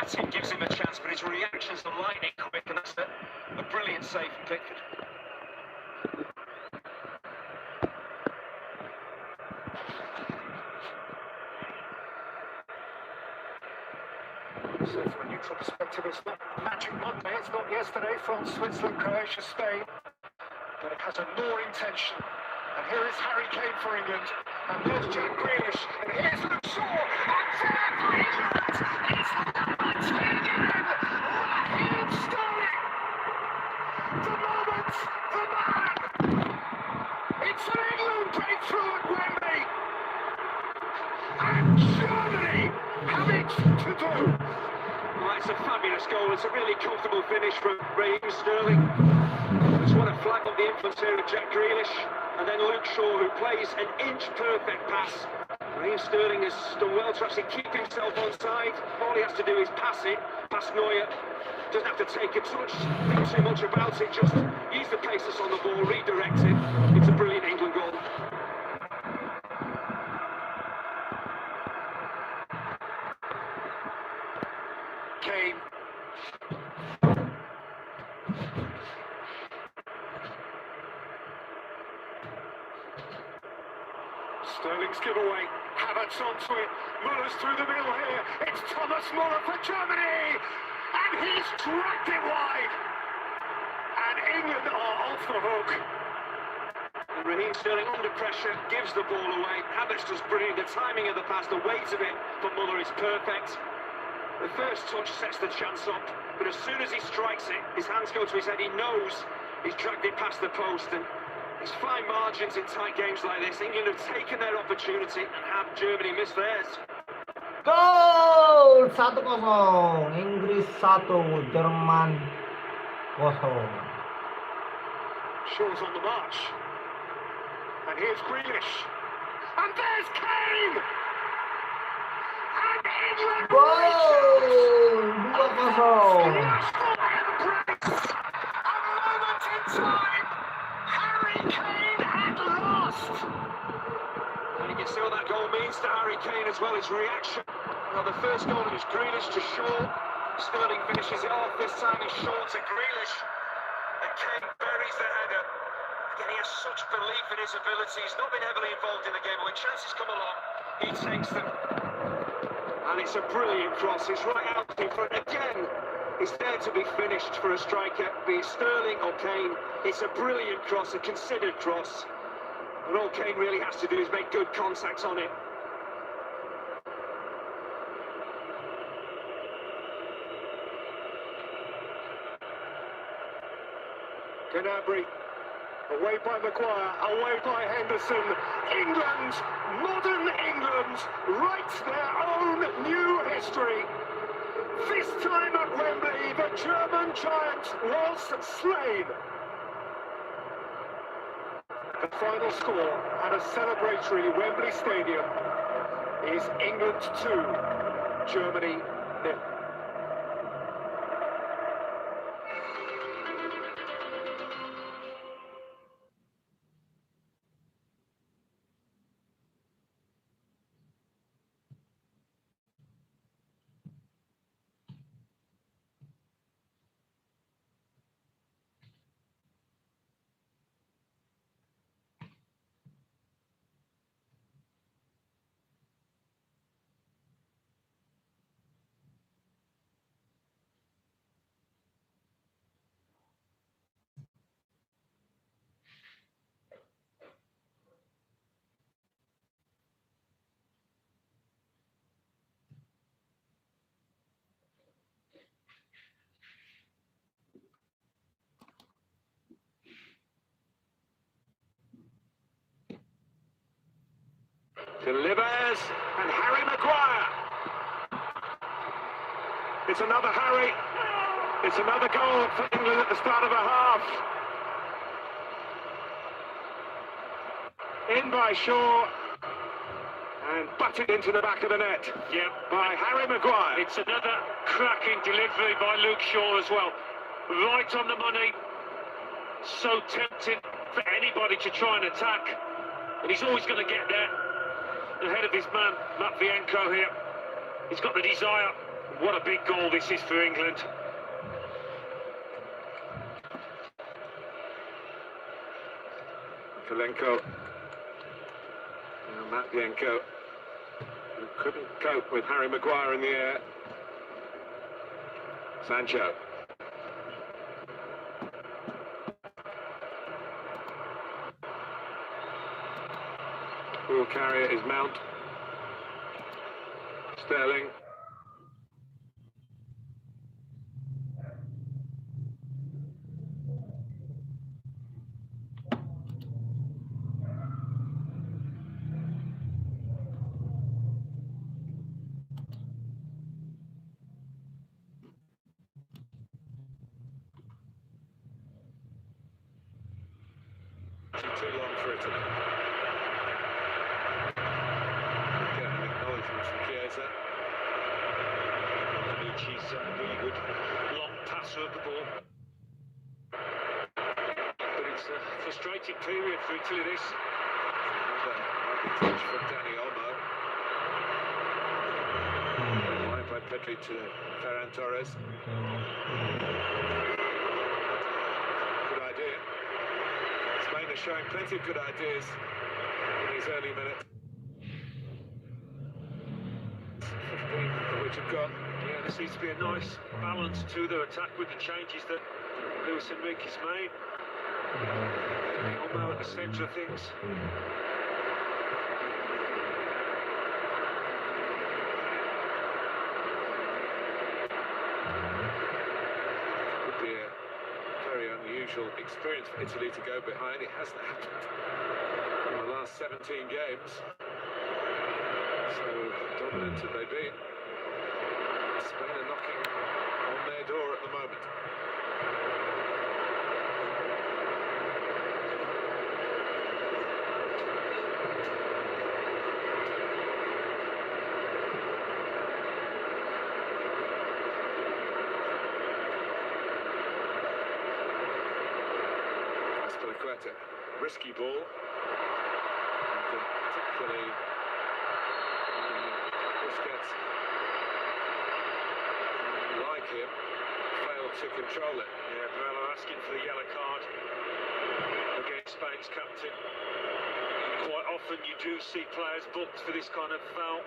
Finalti gives him a chance, but his reactions are lightning quick, and that's a brilliant save from Pickford. So from a neutral perspective, it's not Magic Monday, it's not yesterday, France, Switzerland, Croatia, Spain, but it has a gnawing tension. And here is Harry Kane for England, and there's Jack Grealish, and here's Luke Shaw, and there for England, it's number 10 again, Raheem Sterling! The moment, the man! It's an England breakthrough at Wembley! And Germany have it to do! Well, it's a fabulous goal. It's a really comfortable finish from Raheem Sterling. Just want to flag up the influence here of Jack Grealish, and then Luke Shaw, who plays an inch-perfect pass. Raheem Sterling has done well to actually keep himself onside. All he has to do is pass it past Neuer. Doesn't have to think too much about it. Just use the pace that's on the ball, redirect it. It's a brilliant England goal. Kane. Sterling's giveaway. Havertz onto it. Muller's through the middle here. It's Thomas Muller for Germany! And he's dragged it wide! And England are off the hook. And Raheem Sterling under pressure gives the ball away. Havertz does brilliant. The timing of the pass, the weight of it for Muller is perfect. The first touch sets the chance up, but as soon as he strikes it, his hands go to his head. He knows he's dragged it past the post, and it's fine margins in tight games like this. England have taken their opportunity and have Germany missed theirs. Gol 1-0, Inggris 1, Jerman 0. Shaw's on the march. And here's Grealish. And there's Kane! And England Gol 2-0. national embrace! A moment in time! Harry Kane at last! And you can see what that goal means to Harry Kane as well, his reaction. Now the first goal was Grealish to Shaw. Sterling finishes it off, this time it's Shaw to Grealish. And Kane buries the header. Again, he has such belief in his ability. He's not been heavily involved in the game, but when chances come along, he takes them. And it's a brilliant cross, it's right out in front. Again, it's there to be finished for a striker, be it Sterling or Kane. It's a brilliant cross, a considered cross. And all Kane really has to do is make good contact on it. Gnabry, away by Maguire, away by Henderson. England, modern England, write their own new history. This time at Wembley, the German giant was slain. The final score at a celebratory Wembley Stadium is England 2, Germany 0. Delivers, and Harry Maguire. It's another Harry. It's another goal for England at the start of a half. In by Shaw, and butted into the back of the net. Yeah, by Harry Maguire. It's another cracking delivery by Luke Shaw as well. Right on the money. So tempting for anybody to try and attack. And he's always going to get there. Ahead of his man, Matvienko here. He's got the desire. What a big goal this is for England. Kalenko. Now Matvienko, who couldn't cope with Harry Maguire in the air. Sancho. Ball carrier is Mount. Sterling. Too long for Italy. Get an acknowledgement from Chiesa. She's really good long passer of the ball. But it's a frustrating period for Italy, this. Another touch from Dani Olmo. Wide by Pedri to Ferran Torres. Good idea. Spain are showing plenty of good ideas in these early minutes. 15 of which have gone. Yeah, there seems to be a nice balance to their attack with the changes that Luis Enrique's made. Olmo at the centre of things. Would be a very unusual experience for Italy to go behind. It hasn't happened in the last 17 games. So dominant have they been. Spain are knocking on their door at the moment. Risky ball, and particularly Busquets, like him, failed to control it. Yeah, Bella asking for the yellow card against Spain's captain. Quite often you do see players booked for this kind of foul.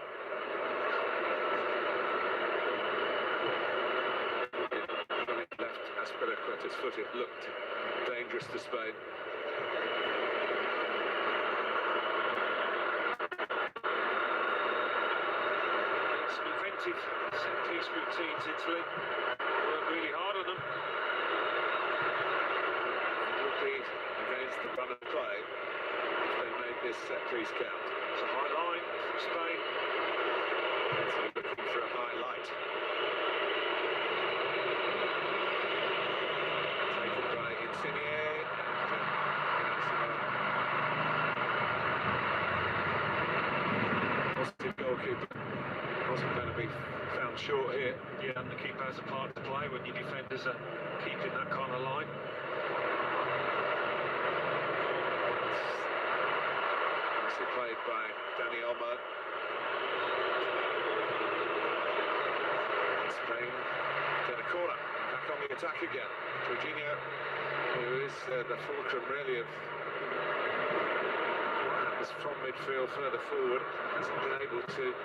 Left Aspilicueta's foot, it looked dangerous to Spain. Set-piece routines, Italy work really hard on them. It would be against the run of play if they made this set-piece count. It's a high line from Spain. Italy looking for a highlight. Taken by Insigne. Positive goalkeeper. Wasn't going to be found short here. Yeah, and the keeper has a part to play when your defenders are keeping that kind of line. Nicely played by Dani Olmo. Spain get a corner. Back on the attack again. Jorginho, who is the fulcrum really of what happens from midfield further forward, hasn't been able to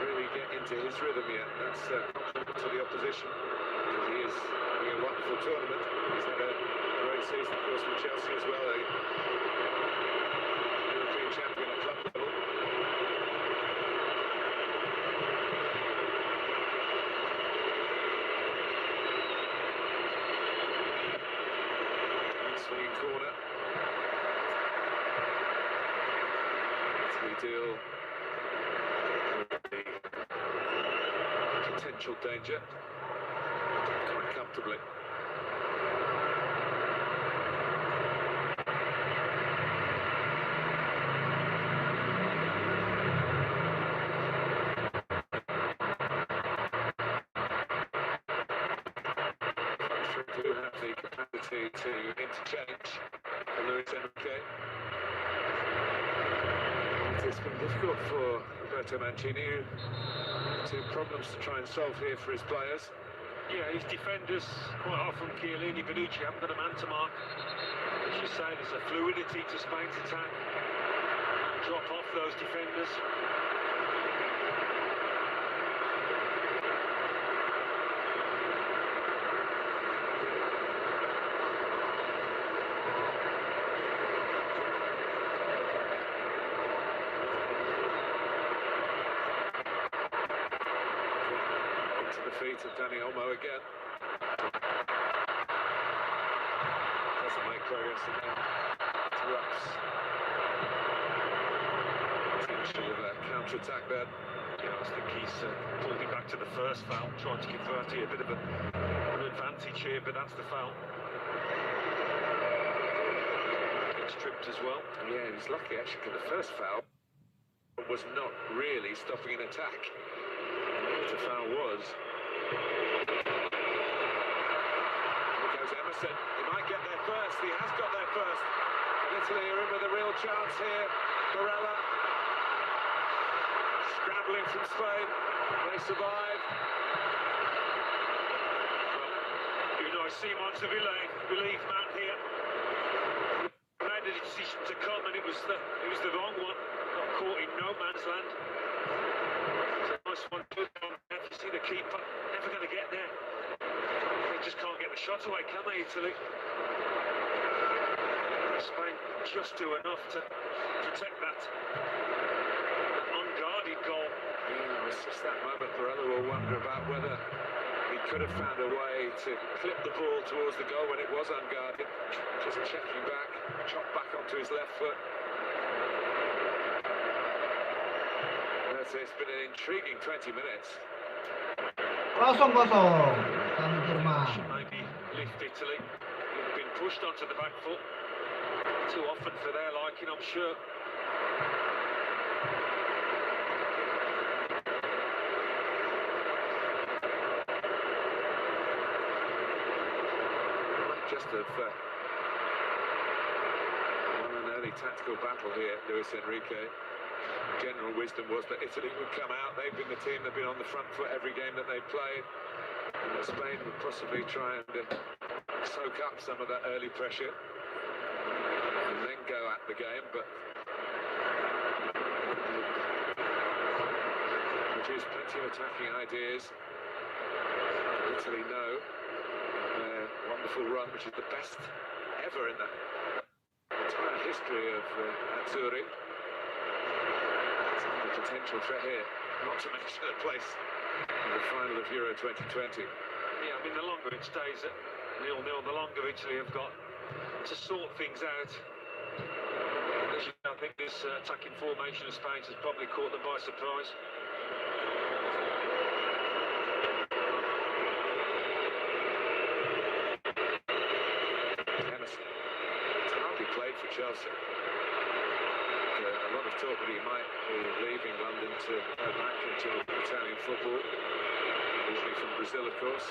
really get into his rhythm yet. That's compliment to the opposition, because he is having a wonderful tournament. He's had a great season, of course, with Chelsea as well, a European champion at club level. Swinging corner. Italy deal potential danger quite comfortably. Do have the capacity to interchange for Luis Enrique. It's been difficult for Roberto Mancini, who Two problems to try and solve here for his players. Yeah, his defenders, quite often Chiellini, Bonucci, haven't got a man to mark. As you say, there's a fluidity to Spain's attack. And drop off those defenders. Feet of Dani Olmo again. Doesn't make progress again. Interrupts. Potential of a counter-attack there. Yeah, I think he's pulled it back to the first foul, trying to give Verratti a bit of an advantage here, but that's the foul. Gets tripped as well. Yeah, he's lucky actually, because the first foul was not really stopping an attack. What the foul was. Here goes Emerson. He might get there first. He has got there first. And Italy are in with a real chance here. Barella scrambling from Spain. They survive. Well, I see much of believe man here. He made the decision to come, and it was the wrong one. Got caught in no man's land. It's a nice one. Good one. You see the keeper. Never going to get there. They just can't get the shot away, can they, Italy? Spain just do enough to protect that unguarded goal. Yeah, it's just that moment Barella will wonder about whether he could have found a way to clip the ball towards the goal when it was unguarded. Just checking back, chopped back onto his left foot. It's been an intriguing 20 minutes. 0-0 San Jerman. Maybe lift Italy. They've been pushed onto the back foot too often for their liking, I'm sure. Just have won an early tactical battle here, Luis Enrique. General wisdom was that Italy would come out. They've been the team that have been on the front foot every game that they've played. And that Spain would possibly try and soak up some of that early pressure and then go at the game, but produce plenty of attacking ideas. Italy know their wonderful run, which is the best ever in the entire history of Azzurri. Potential threat here, not to mention a place in the final of Euro 2020. Yeah, I mean, the longer it stays at 0-0, the longer Italy have got to sort things out. As you know, I think this attacking formation of Spain has probably caught them by surprise. Emerson. It's hardly played for Chelsea. A lot of talk that he might be leaving London to go back into Italian football. Usually from Brazil, of course.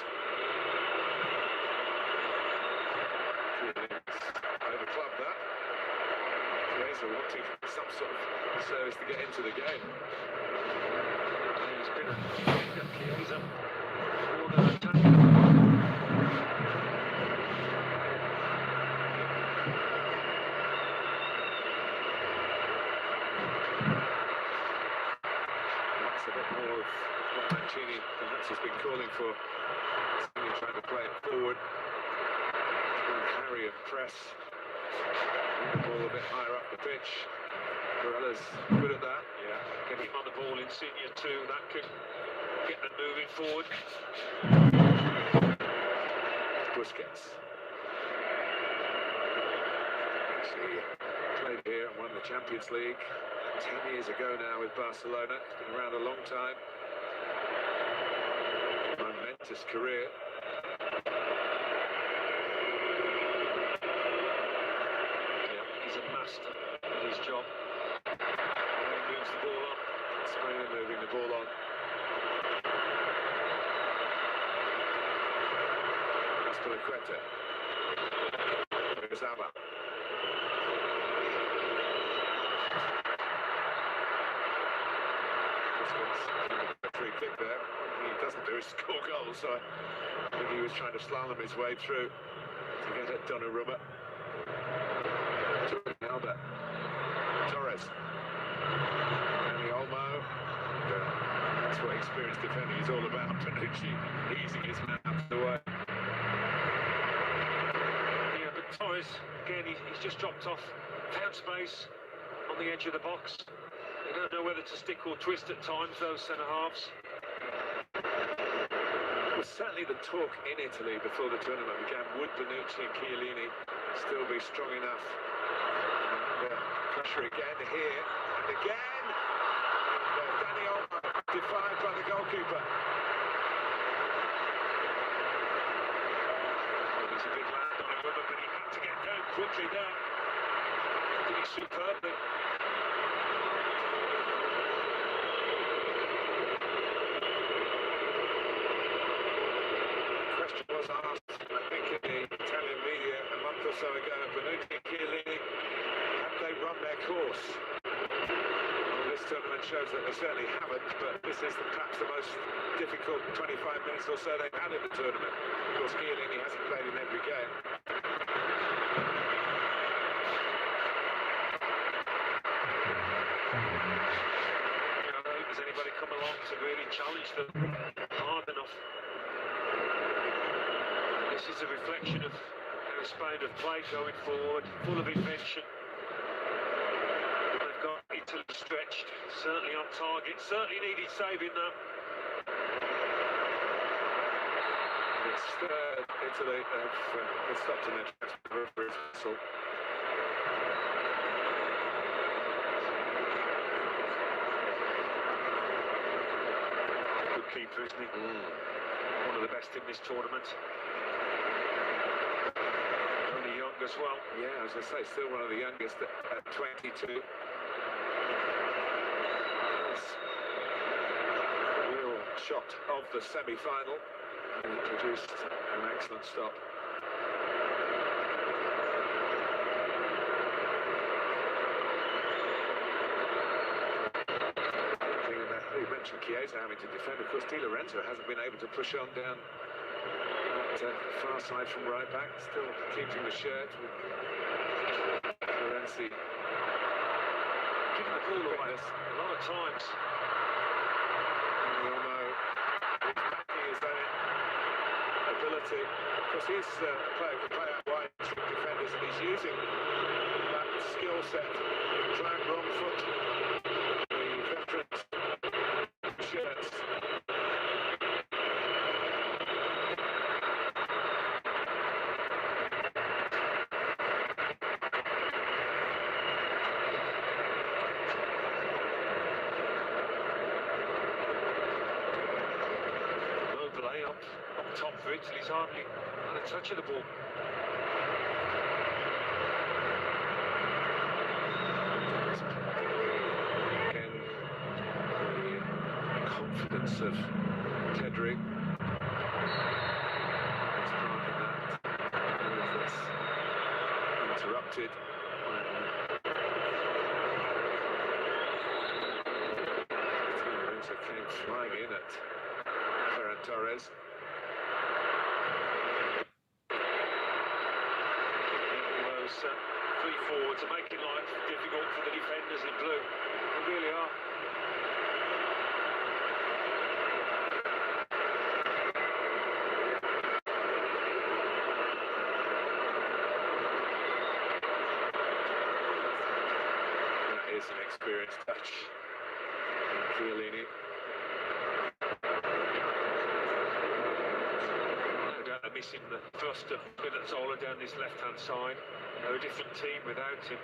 Overclubbed that. Chiesa wanting some sort of service to get into the game. He's been a Chiesa more than attacking. Mancini perhaps has been calling for. He's trying to play it forward. Harry and press. The ball a bit higher up the pitch. Barella's good at that. Yeah, get him on the ball, Insigne too. That could get them moving forward. Busquets. Actually played here and won the Champions League 10 years ago now with Barcelona. He's been around a long time. Momentous career. Yeah, he's a master at his job. He moves the ball on. Spain moving the ball on. Aspilicueta. There's Alba. Busquets. free kick there. What he doesn't do is score goals, so I think he was trying to slalom his way through to get at Donnarumma. Albert. Torres. Danny Olmo. That's what experienced defending is all about. Panucci easing his man out of the way. Yeah, but Torres, again, he's just dropped off, found space on the edge of the box. They don't know whether to stick or twist at times, those centre-halves. It was certainly the talk in Italy before the tournament began. Would Panucci and Chiellini still be strong enough? Pressure again here, and again! Danny Olmo defied by the goalkeeper. Well, there's a big land on him, but he had to get down quickly there. Did he superbly? The question was asked, I think, in the Italian media a month or so ago, Panucci and Chiellini, they run their course. Well, this tournament shows that they certainly haven't, but this is perhaps the most difficult 25 minutes or so they've had in the tournament. Of course, Chiellini hasn't played in every game. I don't think there's anybody come along to really challenge them hard enough. This is a reflection of how Spain have played going forward, full of invention. Italy stretched, certainly on target, certainly needed saving that. It's Italy have stopped in their tracks with the referee's whistle. Good keeper, isn't he? One of the best in this tournament. Only young as well. Yeah, as I say, still one of the youngest at 22. Shot of the semi-final, and he produced an excellent stop. You mentioned Chiesa having to defend. Of course, Di Lorenzo hasn't been able to push on down that far side from right back, still keeping the shirt with Florenzi Giving the ball away a lot of times. Ability, because he's a player who can play out wide from defenders, and he's using that skill set to try and wrong foot the veterans' shirts. Top for Italy's hardly had a touch of the ball. Again, the confidence of Kedri is part of that. And if it's interrupted when Lorenzo came flying in at Ferran Torres. Three forwards are making life difficult for the defenders in blue. They really are. That is an experienced touch. Chiellini. No doubt they're missing the thrust of Spinazzola down this left-hand side. They're a different team without him.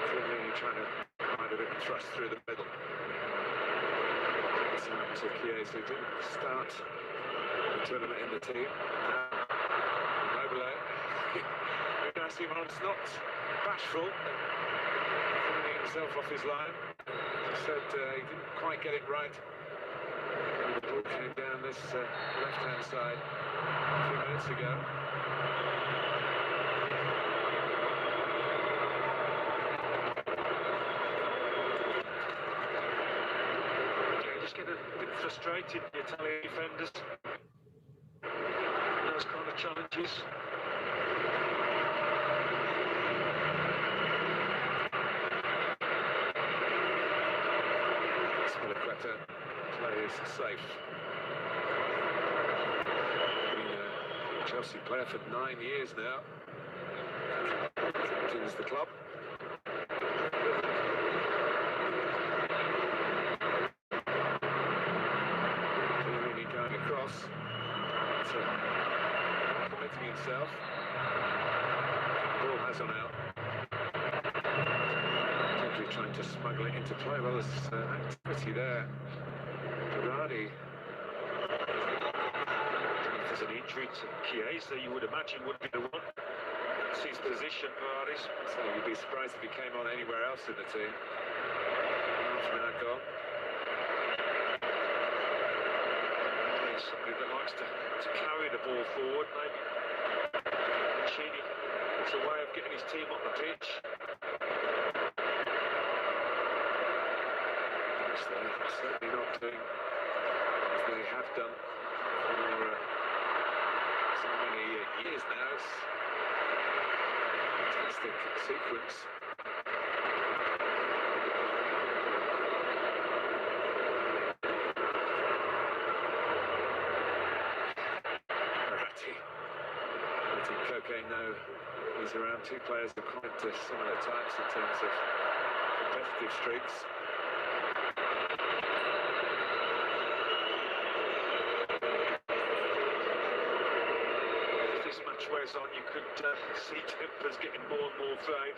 Chiellini trying to find a bit of thrust through the middle. It's up to Chiesa, who didn't start the tournament in the team. Immobile. Simon's not bashful, finding himself off his line. As I said, he didn't quite get it right. The ball came down this left-hand side a few minutes ago. just get a bit frustrated, the Italian defenders. Those kind of challenges. Spiliqueta plays safe. Been a Chelsea player for 9 years now. Captains the club. Going across, committing himself. Ball has on out. Totally trying to smuggle it into play. Well, there's activity there. Berardi. If there's an injury to Chiesa, you would imagine would be the one. That's his position, Berardi's. So you'd be surprised if he came on anywhere else in the team. Half an hour gone. Somebody that likes to carry the ball forward, maybe. Chini, it's a way of getting his team up the pitch. Yes, they're certainly not doing as they have done for so many years now. It's a fantastic sequence. Now he's around. Two players of quite similar types in terms of competitive streaks. If this match wears on, you could see tempers getting more and more frayed.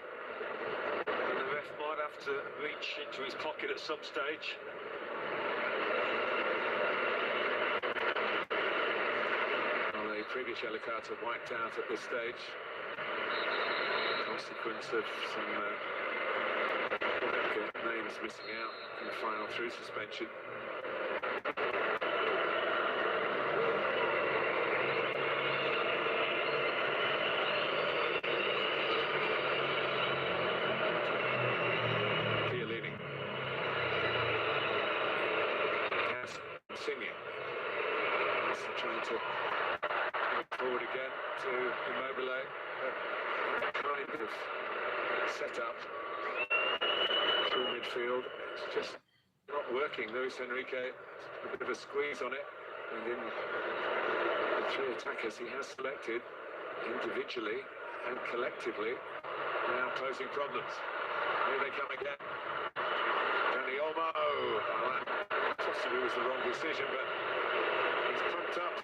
And the ref might have to reach into his pocket at some stage. Previous yellow cards are wiped out at this stage. Consequence of some names missing out in the final through suspension. Chiellini. Singing. Trying to forward again to Immobile. Kind of set up through midfield. It's just not working. Luis Enrique, a bit of a squeeze on it. And in the three attackers he has selected, individually and collectively, now posing problems. Here they come again. Danny Olmo. Well, that possibly was the wrong decision, but he's pumped up.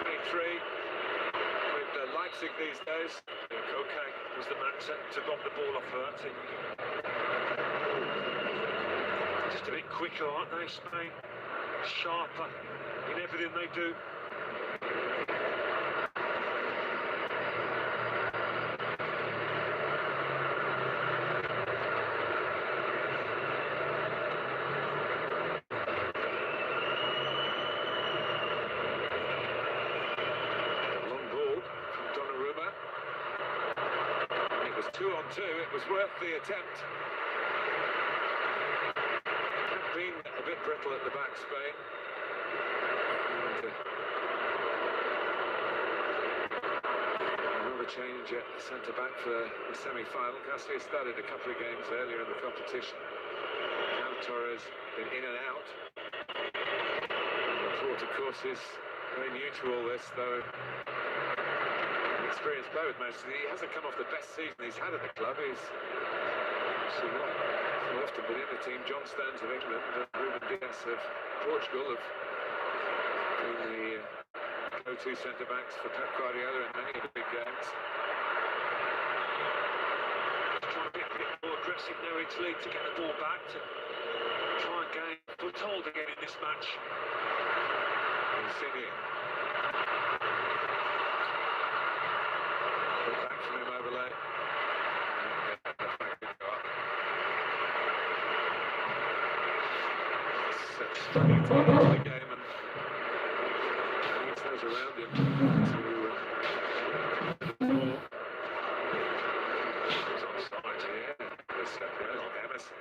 23. Leipzig these days. Koke was the man to rob the ball off Verti. Just a bit quicker, aren't they, Spain? Sharper in everything they do. It was worth the attempt. Been a bit brittle at the back, Spain. And another change at centre-back for the semi-final. Garcia started a couple of games earlier in the competition. Now Torres been in and out. The Port, of course, is very new to all this, though. Experienced player with Manchester. He hasn't come off the best season he's had at the club. He's so often been in the team. John Stones of England and Ruben Dias of Portugal have been the go-to centre-backs for Pep Guardiola in many of the big games. Trying to get a bit more aggressive now, Italy, to get the ball back, to try and gain foothold again in this match. Insigne. Back from Immobile. Starting to get into the game and needs those around him to the ball. He's offside here. There's Emerson.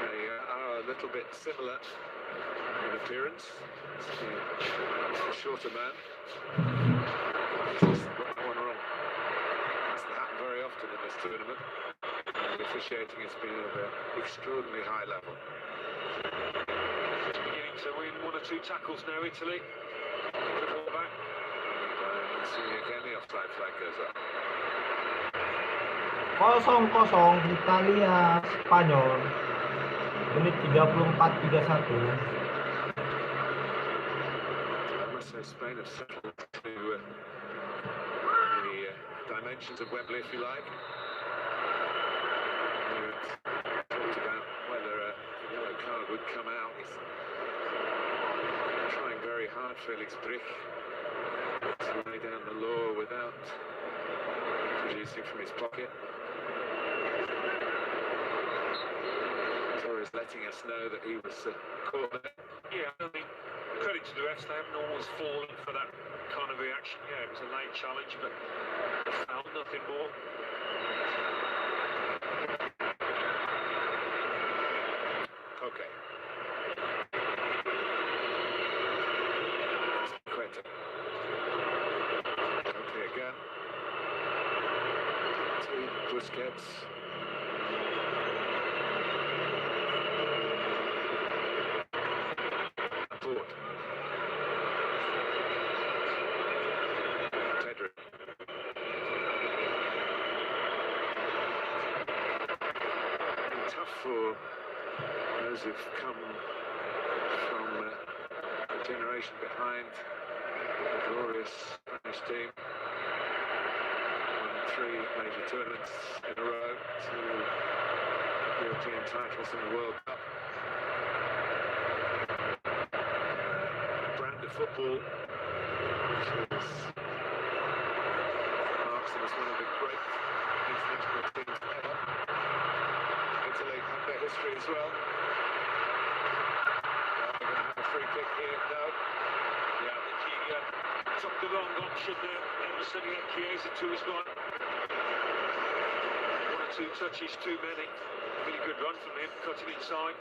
They are a little little bit similar in appearance. It's a shorter man. Just got that one wrong. Doesn't happen very often in this tournament. The officiating has been of an extraordinarily high level. Beginning to win 1 or 2 tackles now, Italy. The ball back. And see again the offside flag goes up. 0-0 Italia Spanyol. Menit 34-31. I must say Spain have settled to the dimensions of Wembley, if you like. We talked about whether a yellow card would come out. He's trying very hard, Felix Brich, to lay down the law without producing from his pocket. Torres letting us know that he was caught there. Yeah, I mean, credit to the refs, they haven't always fallen for that kind of reaction. Yeah, it was a late challenge, but they found nothing more. Okay. Quentin. Okay again. To Busquets. Ford. Pedro. Tough for those who've come from a generation behind the glorious Spanish team. Won 3 major tournaments in a row, 2 European titles in the World Cup. Brand of football which marks them as one of the great international teams ever. Italy have their history as well. They're going to have a free kick here. No. Yeah, I think he took the wrong option there. Emerson, he had Chiesa to his right. 1 or 2 touches too many. Really good run from him, cutting inside.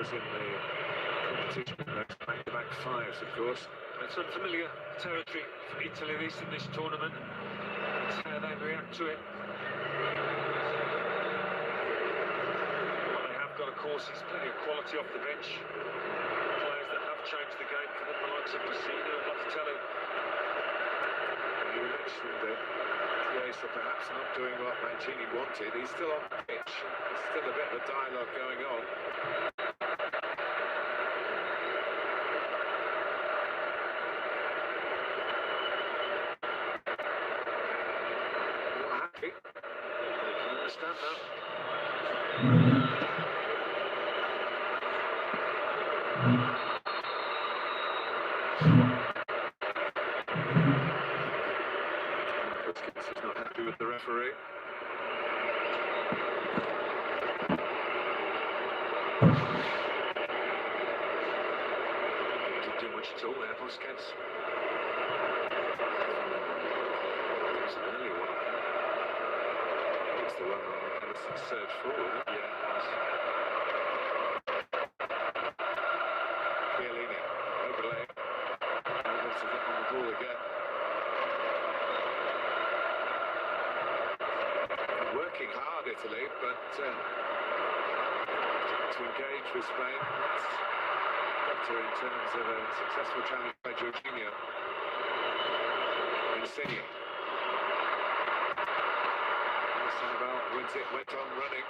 In the competition, back-to-back 5s, of course. It's unfamiliar territory for Italy in this tournament. It's how they react to it. What they have got, of course, is plenty of quality off the bench. Players that have changed the game for them, the likes of Pacino and Locatelli. You mentioned that Chiesa perhaps not doing what Mancini wanted. He's still on the pitch. There's still a bit of a dialogue going on. Understand that. Busquets is not happy with the referee. He didn't do much at all there, Busquets. It's an early one. It's the one on Emerson's surge forward. Yeah, it was. Chiellini, overlay. Able to get on the ball again. Working hard, Italy, but to engage with Spain, that's better in terms of a successful challenge by Jorginho. Insigne. Wins it, went on running.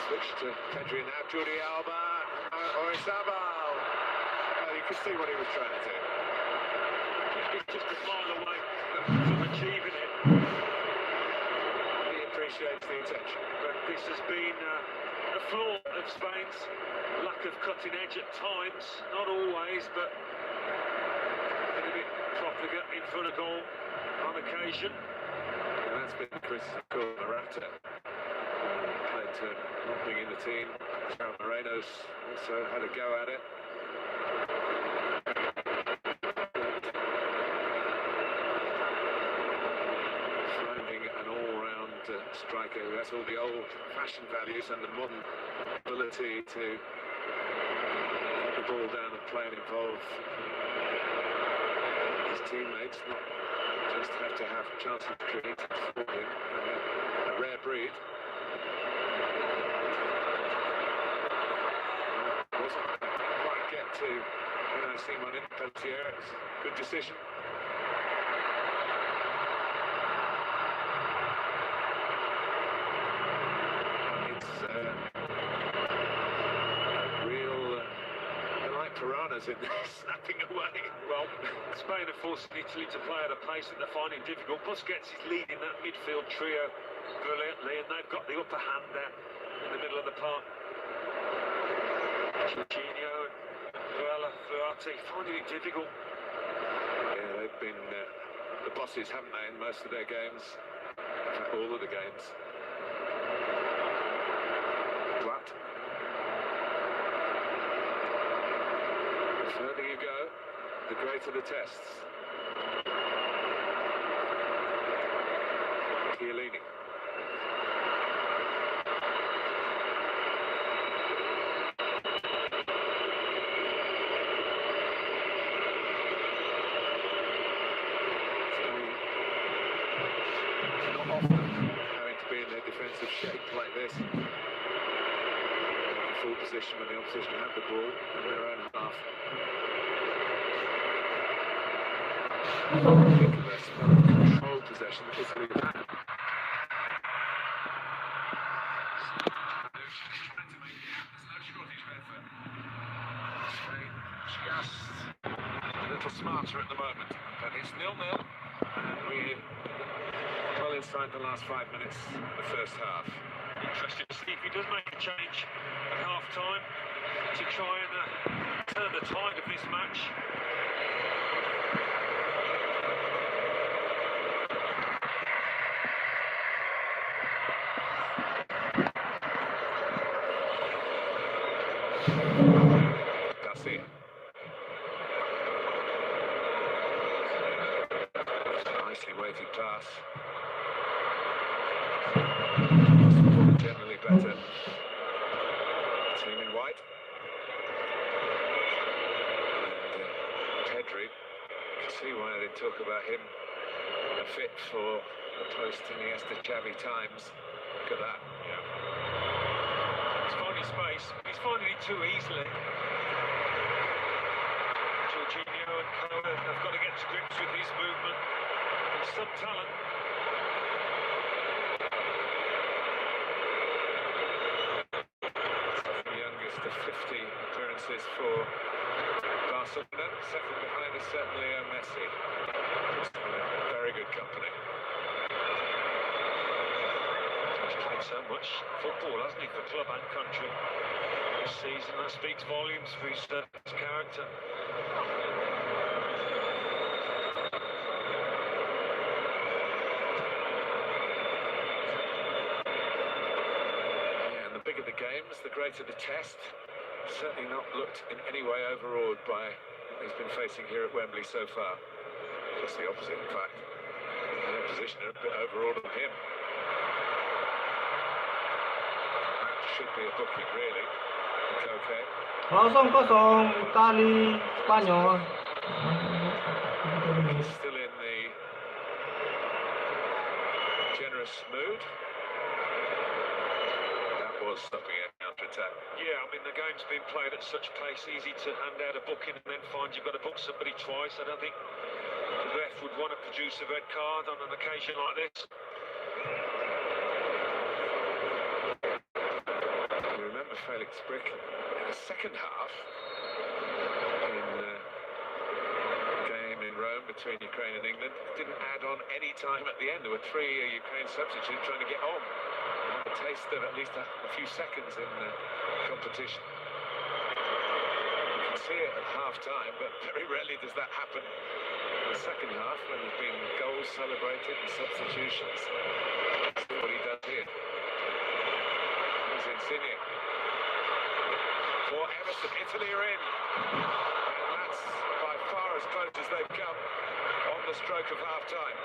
Switch to Pedri now, Jordi Alba, or Isabel. Well, you could see what he was trying to do. It's just a mile away from achieving it. He appreciates the attention. But this has been a flaw of Spain's lack of cutting edge at times, not always, but been a bit profligate in front of goal on occasion. And that's been the criticism of Morata. Played to not being in the team. Moreno's also had a go at it. Finding an all-round striker who has all the old-fashioned values and the modern ability to put the ball down and play and involve his teammates, not just have to have chances created for him. A rare breed. Wasn't quite get to when I see one in Peltier. It's a good decision. It's a real like piranhas in there, snapping away. Well, Spain are forcing Italy to play at a pace that they're finding difficult. Busquets is leading that midfield trio brilliantly, and they've got the upper hand there in the middle of the park. Jorginho and Duel, Verratti finding it difficult. Yeah, they've been the bosses, haven't they, in most of their games? In fact, all of the games. But the further you go, the greater the tests. Chiellini. Not often having to be in their defensive shape like this. Full position when the opposition have the ball in their own half. Ridiculous controlled possession that Italy have had. Spain just a little smarter at the moment, but it's 0-0 and we're well inside the last 5 minutes of the first half. Interesting to see if he does make a change at half-time to try and turn the tide of this match. Garcia. Nicely weighted pass. Generally better. Team in white. And Pedri, you can see why they talk about him a fit for the post-Iniesta Xavi times. Look at that. Yeah. He's finding space. He's finding it too easily. Jorginho and Cohen have got to get to grips with his movement. There's some talent. Youngest of 50 appearances for Barcelona. Second behind is certainly Meski. Very good company. He's played so much football, hasn't he, for club and country this season. That speaks volumes for his character. Bigger the games, the greater the test. Certainly not looked in any way overawed by what he's been facing here at Wembley so far. Just the opposite, in fact. The opposition are a bit overawed of him. That should be a booking, really. Okay. 0-0 Italia Spanyol. He's still in the generous mood. Stopping a counter-attack. Yeah, I mean, the game's been played at such pace, easy to hand out a booking and then find you've got to book somebody twice. I don't think the ref would want to produce a red card on an occasion like this. You remember Felix Brick in the second half in the game in Rome between Ukraine and England. Didn't add on any time at the end. There were 3 Ukraine substitutes trying to get on. A taste of at least a few seconds in the competition. You can see it at half-time, but very rarely does that happen in the second half when there's been goals celebrated and substitutions. Let's see what he does here. Here's Insigne. For Emerson, Italy are in. And that's by far as close as they've come on the stroke of half-time.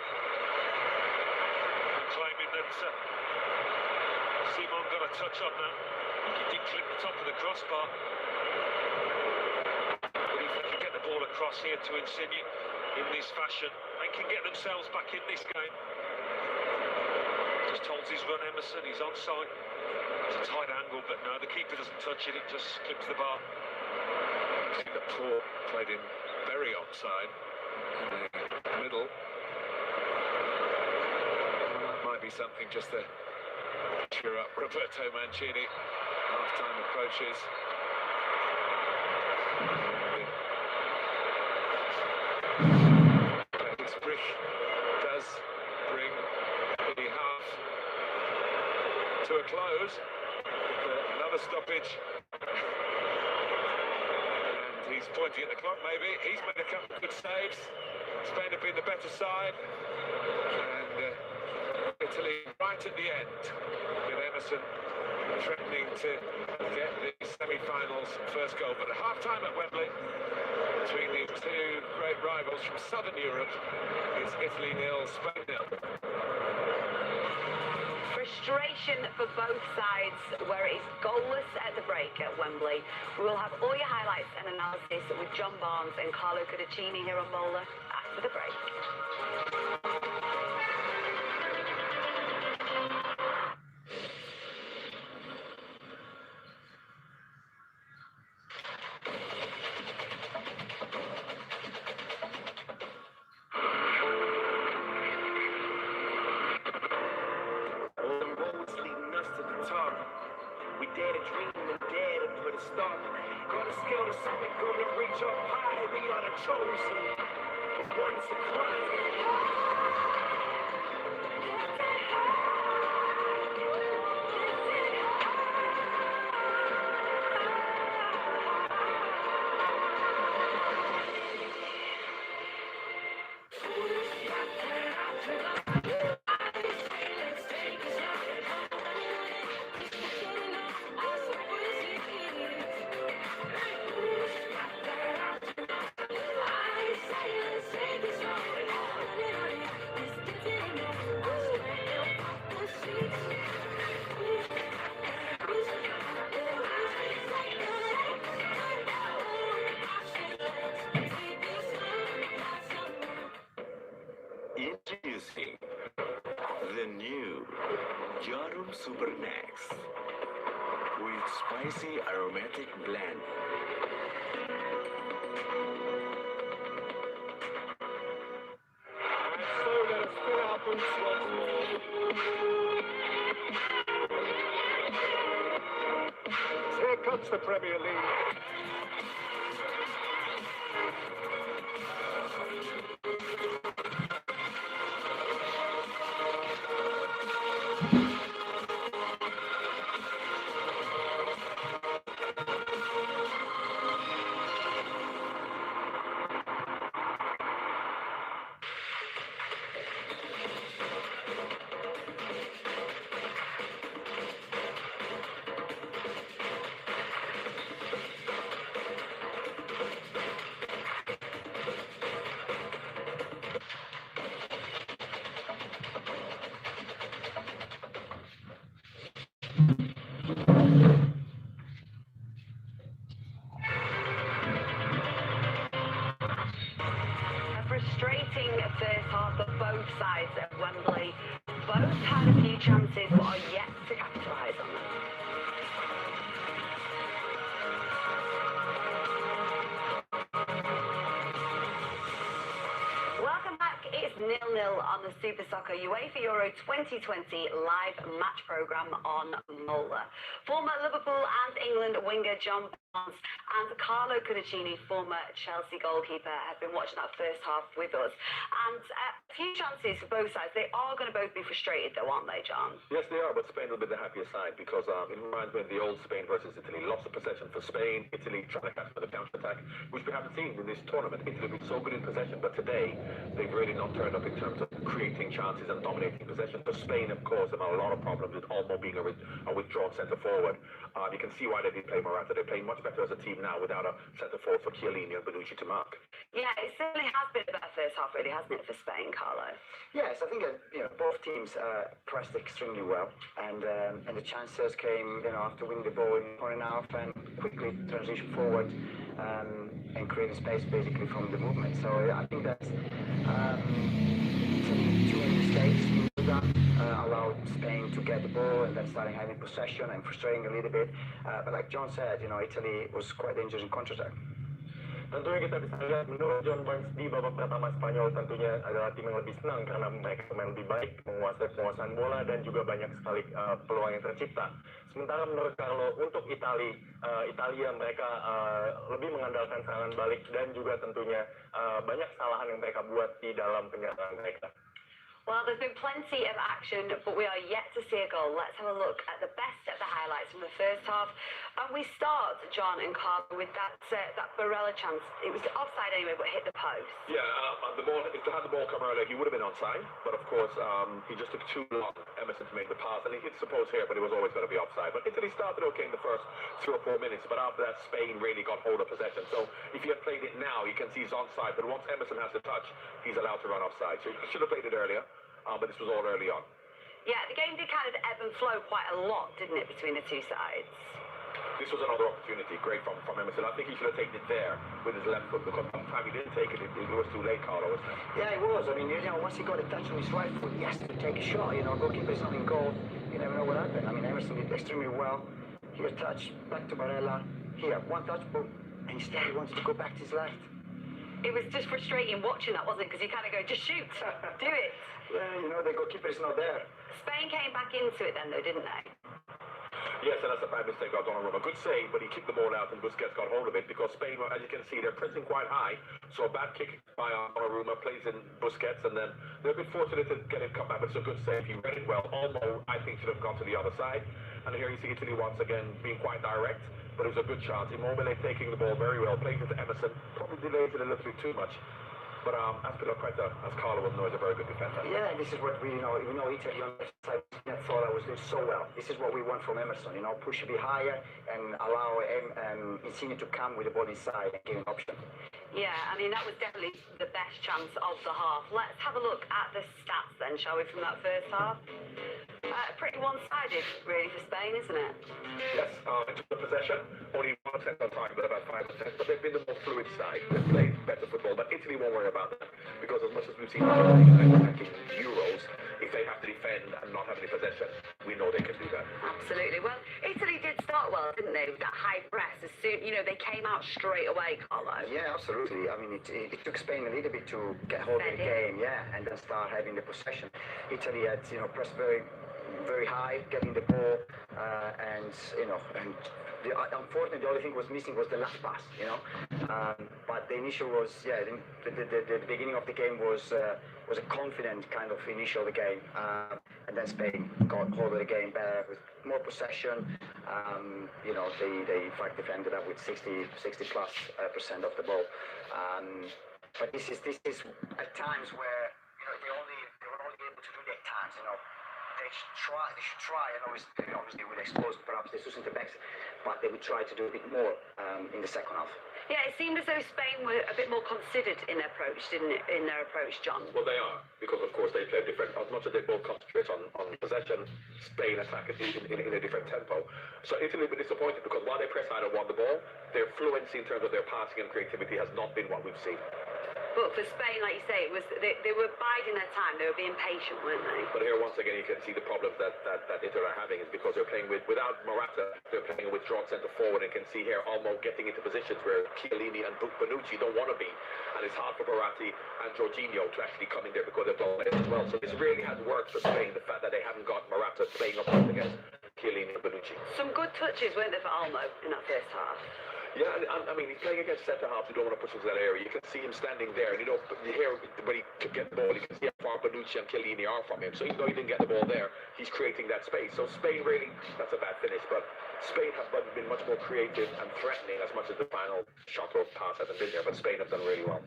Claiming that Simon got a touch on that. He did clip the top of the crossbar. But if they can get the ball across here to Insigne in this fashion, they can get themselves back in this game. Just holds his run, Emerson. He's onside. It's a tight angle, but no, the keeper doesn't touch it. It just clips the bar. I see the Port played him very onside in the middle. That might be something just to cheer up Roberto Mancini. Half-time approaches. This brick does bring the half to a close. Another stoppage. And he's pointing at the clock, maybe. He's made a couple of good saves. Spain have been the better side. And Italy right at the end, with Emerson threatening to get the semi-finals first goal. But at half-time at Wembley, between these 2 great rivals from Southern Europe, it's Italy 0, Spain 0. Frustration for both sides, where it is goalless at the break at Wembley. We will have all your highlights and analysis with John Barnes and Carlo Cudicini here on Mola after the break. We dare to dream and dare to put a start. Gonna scale the summit, gonna reach up high. We are the chosen, the ones to climb. Introducing the new Jarum Super Next with spicy aromatic blend. And so let us fill our boots once more. Here comes the Premier League. Frustrating first half for both sides at Wembley. Both had a few chances but are yet to capitalise on them. Welcome back. It's 0-0 on the Super Soccer UEFA Euro 2020 live match programme on Mola. Former Liverpool and England winger John and Carlo Cudicini, former Chelsea goalkeeper, has been watching that first half with us. And a few chances for both sides. They are going to both be frustrated, though, aren't they, John? Yes, they are, but Spain will be the happier side because it reminds me of the old Spain versus Italy. Lots of possession for Spain, Italy trying to catch for the counter-attack, which we haven't seen in this tournament. Italy have been so good in possession, but today they've really not turned up in terms of creating chances and dominating possession. For Spain, of course, have had a lot of problems with Olmo being a withdrawn centre-forward. You can see why they didn't play Morata. They're playing much better as a team now without a centre-forward for Chiellini and Bonucci to mark. Yeah, it certainly has been a better first half, really, hasn't it, for Spain, Carlo? Yes, I think both teams pressed extremely well, and the chances came after winning the ball in 1.5 and quickly transition forward and create space basically from the movement. So I think that's too many mistakes in that allowed Spain to get the ball and then starting having possession and frustrating a little bit. But like John said, Italy was quite dangerous in counter-attack. Tentunya kita bisa lihat menurut John Barnes di babak pertama Spanyol tentunya adalah tim yang lebih senang karena mereka pemain lebih baik, menguasai penguasaan bola dan juga banyak sekali peluang yang tercipta. Sementara menurut Carlo untuk Italia mereka lebih mengandalkan serangan balik dan juga tentunya banyak kesalahan yang mereka buat di dalam penyerangan mereka. Well, there's been plenty of action, but we are yet to see a goal. Let's have a look at the best of the highlights from the first half. And we start, John and Carlo, with that Barella chance. It was offside anyway, but hit the post. Yeah, the ball, if they had the ball come earlier, he would have been onside. But of course, he just took too long, Emerson, to make the pass. And he hit suppose here, but it was always going to be offside. But Italy started okay in the first 3 or 4 minutes. But after that, Spain really got hold of possession. So if he had played it now, you can see he's onside. But once Emerson has the touch, he's allowed to run offside. So he should have played it earlier. But this was all early on. Yeah, the game did kind of ebb and flow quite a lot, didn't it, between the two sides? This was another opportunity, great from Emerson. I think he should have taken it there with his left foot because by the time he didn't take it, it was too late, Carlo, wasn't it? Yeah, it was. I mean, once he got a touch on his right foot, he has to take a shot. Goalkeeper's not in goal. You never know what happened. I mean, Emerson did extremely well. Here, touch, back to Barella. Here, one touch, boom. And instead he wanted to go back to his left. It was just frustrating watching that, wasn't it? Because you kind of go, just shoot, do it. Yeah, the goalkeeper is not there. Spain came back into it then, though, didn't they? Yes, and that's a bad mistake by Donnarumma. Good save, but he kicked the ball out and Busquets got hold of it because Spain, as you can see, they're pressing quite high. So a bad kick by Donnarumma plays in Busquets, and then they're a bit fortunate to get it come back. But it's a good save. He read it well. Olmo, I think, should have gone to the other side. And here you see Italy once again being quite direct, but it was a good chance. Immobile taking the ball very well, plays it to Emerson, probably delayed it a little bit too much. But as Carlo will know, is a very good defender. Yeah, this is what we know. Italy on the side thought I was doing so well. This is what we want from Emerson. Push a bit higher and allow Insigne to come with the ball inside and give an option. Yeah, I mean, that was definitely the best chance of the half. Let's have a look at the stats then, shall we, from that first half? Pretty one-sided, really, for Spain, isn't it? Yes, in terms of possession, only 1% on time, but about 5%. But they've been the more fluid side. They've played better football, but Italy won't worry about that because as much as we've seen attacking Euros, if they have to defend and not have any possession, we know they can do that. Absolutely. Well, Italy did start well, didn't they? With that high press, as soon they came out straight away, Carlo. Yeah, absolutely. I mean, it took Spain a little bit to get hold of the game, and then start having the possession. Italy had pressed very high, getting the ball, and unfortunately the only thing was missing was the last pass, but the initial was, the beginning of the game was a confident kind of initial of the game, and then Spain got hold of the game better with more possession. They in fact defended up with 60+% of the ball, but this is at times where they were only able to do that at times. They should try, and obviously with exposed perhaps the centre backs, but they would try to do a bit more in the second half. Yeah, it seemed as though Spain were a bit more considered in their approach, didn't it? In their approach, John. Well, they are, because of course they play different. As much as they both concentrate on possession, Spain attack it in a different tempo. So Italy were disappointed because while they press high and won the ball, their fluency in terms of their passing and creativity has not been what we've seen. But for Spain, like you say, it was they were biding their time. They were being patient, weren't they? But here, once again, you can see the problems that Inter are having is because they're playing without Morata, they're playing a withdrawn centre forward. And you can see here almost getting into positions where Chiellini and Bonucci don't want to be, and it's hard for Verratti and Jorginho to actually come in there because they're dominated as well. So this really has worked for Spain. The fact that they haven't got Morata playing up front against Chiellini and Bonucci. Some good touches, weren't there, for Olmo in that first half? Yeah, I mean, he's playing against centre halves who don't want to push into that area. You can see him standing there, and you hear when he gets the ball, you can see how far Bonucci and Chiellini are from him. So even though he didn't get the ball there, he's creating that space. So Spain really, that's a bad finish, but Spain have been much more creative and threatening as much as the final shot or pass hasn't been there, but Spain have done really well.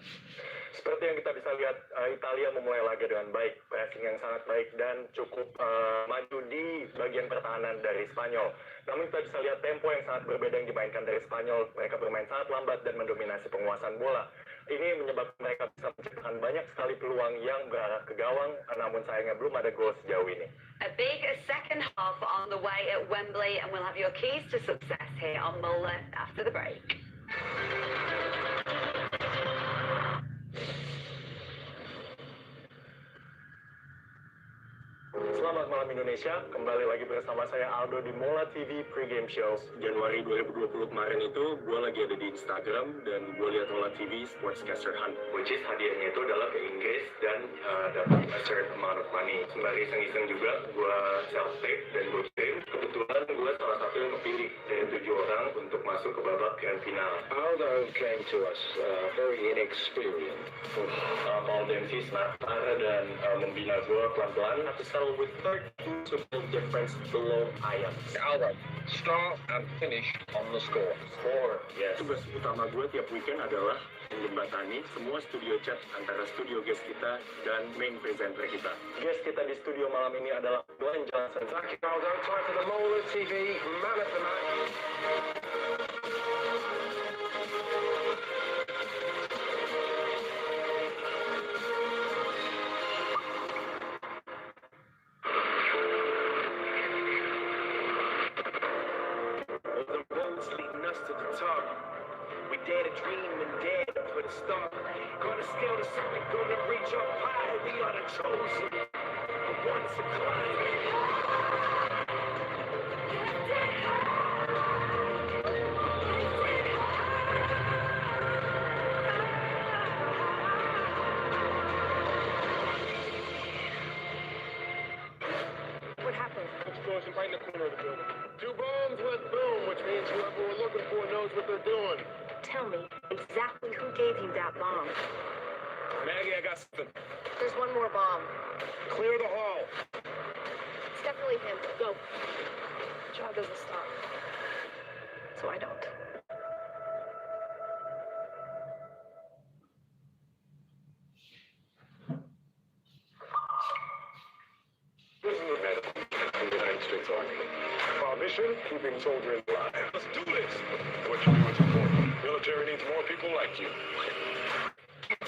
Seperti yang kita bisa lihat, Italia memulai laga dengan baik, pressing yang sangat baik dan cukup maju di bagian pertahanan dari Spanyol. Namun kita bisa lihat tempo yang sangat berbeda yang dimainkan dari Spanyol. Mereka bermain sangat lambat dan mendominasi penguasaan bola. Ini menyebabkan mereka bisa menciptakan banyak sekali peluang yang berarah ke gawang, namun sayangnya belum ada gol sejauh ini. A big second half on the way at Wembley, and we'll have your keys to success here on Muller after the break. Selamat malam Indonesia, kembali lagi bersama saya Aldo di Mola TV Pre-Game Show. Januari 2020 kemarin itu, gue lagi ada di Instagram dan gue lihat Mola TV Sportscaster Hunt, which is hadiahnya itu adalah ke Inggris dan dapat a certain amount of money. Sembari iseng-iseng juga, gue self-tape dan gue kirim. Kebetulan gue salah satu yang kepilih dari 7 orang untuk masuk ke babak grand final. Aldo came to us very inexperienced. Paul Dempsey marah dan membina gue pelan-pelan. Tapi settle with 13 to build difference below Ajax. Aldo, start and finish on the score. Score, yes. Tugas utama gue tiap weekend adalah menjembatani semua studio chat antara studio guest kita dan main presenter kita. Guest kita di studio malam ini adalah Glenn Johnson. Thank you, Aldo. Time for the Mola TV Man of the Match. Leading us to the top. We dare to dream and dare to put a start. Gonna scale the summit, gonna reach up high. We are the chosen, the ones to climb. What happened? Explosion right in the corner of the building. 2 bombs went boom, which means whoever we're looking for knows what they're doing. Tell me exactly who gave you that bomb. Maggie, I got something. There's one more bomb. Clear the hall. It's definitely him. Go. Job doesn't stop. So I don't. This is the medical from the United States Army. Our mission, keeping soldiers alive. Let's do this. What you do is important. Military needs more people like you.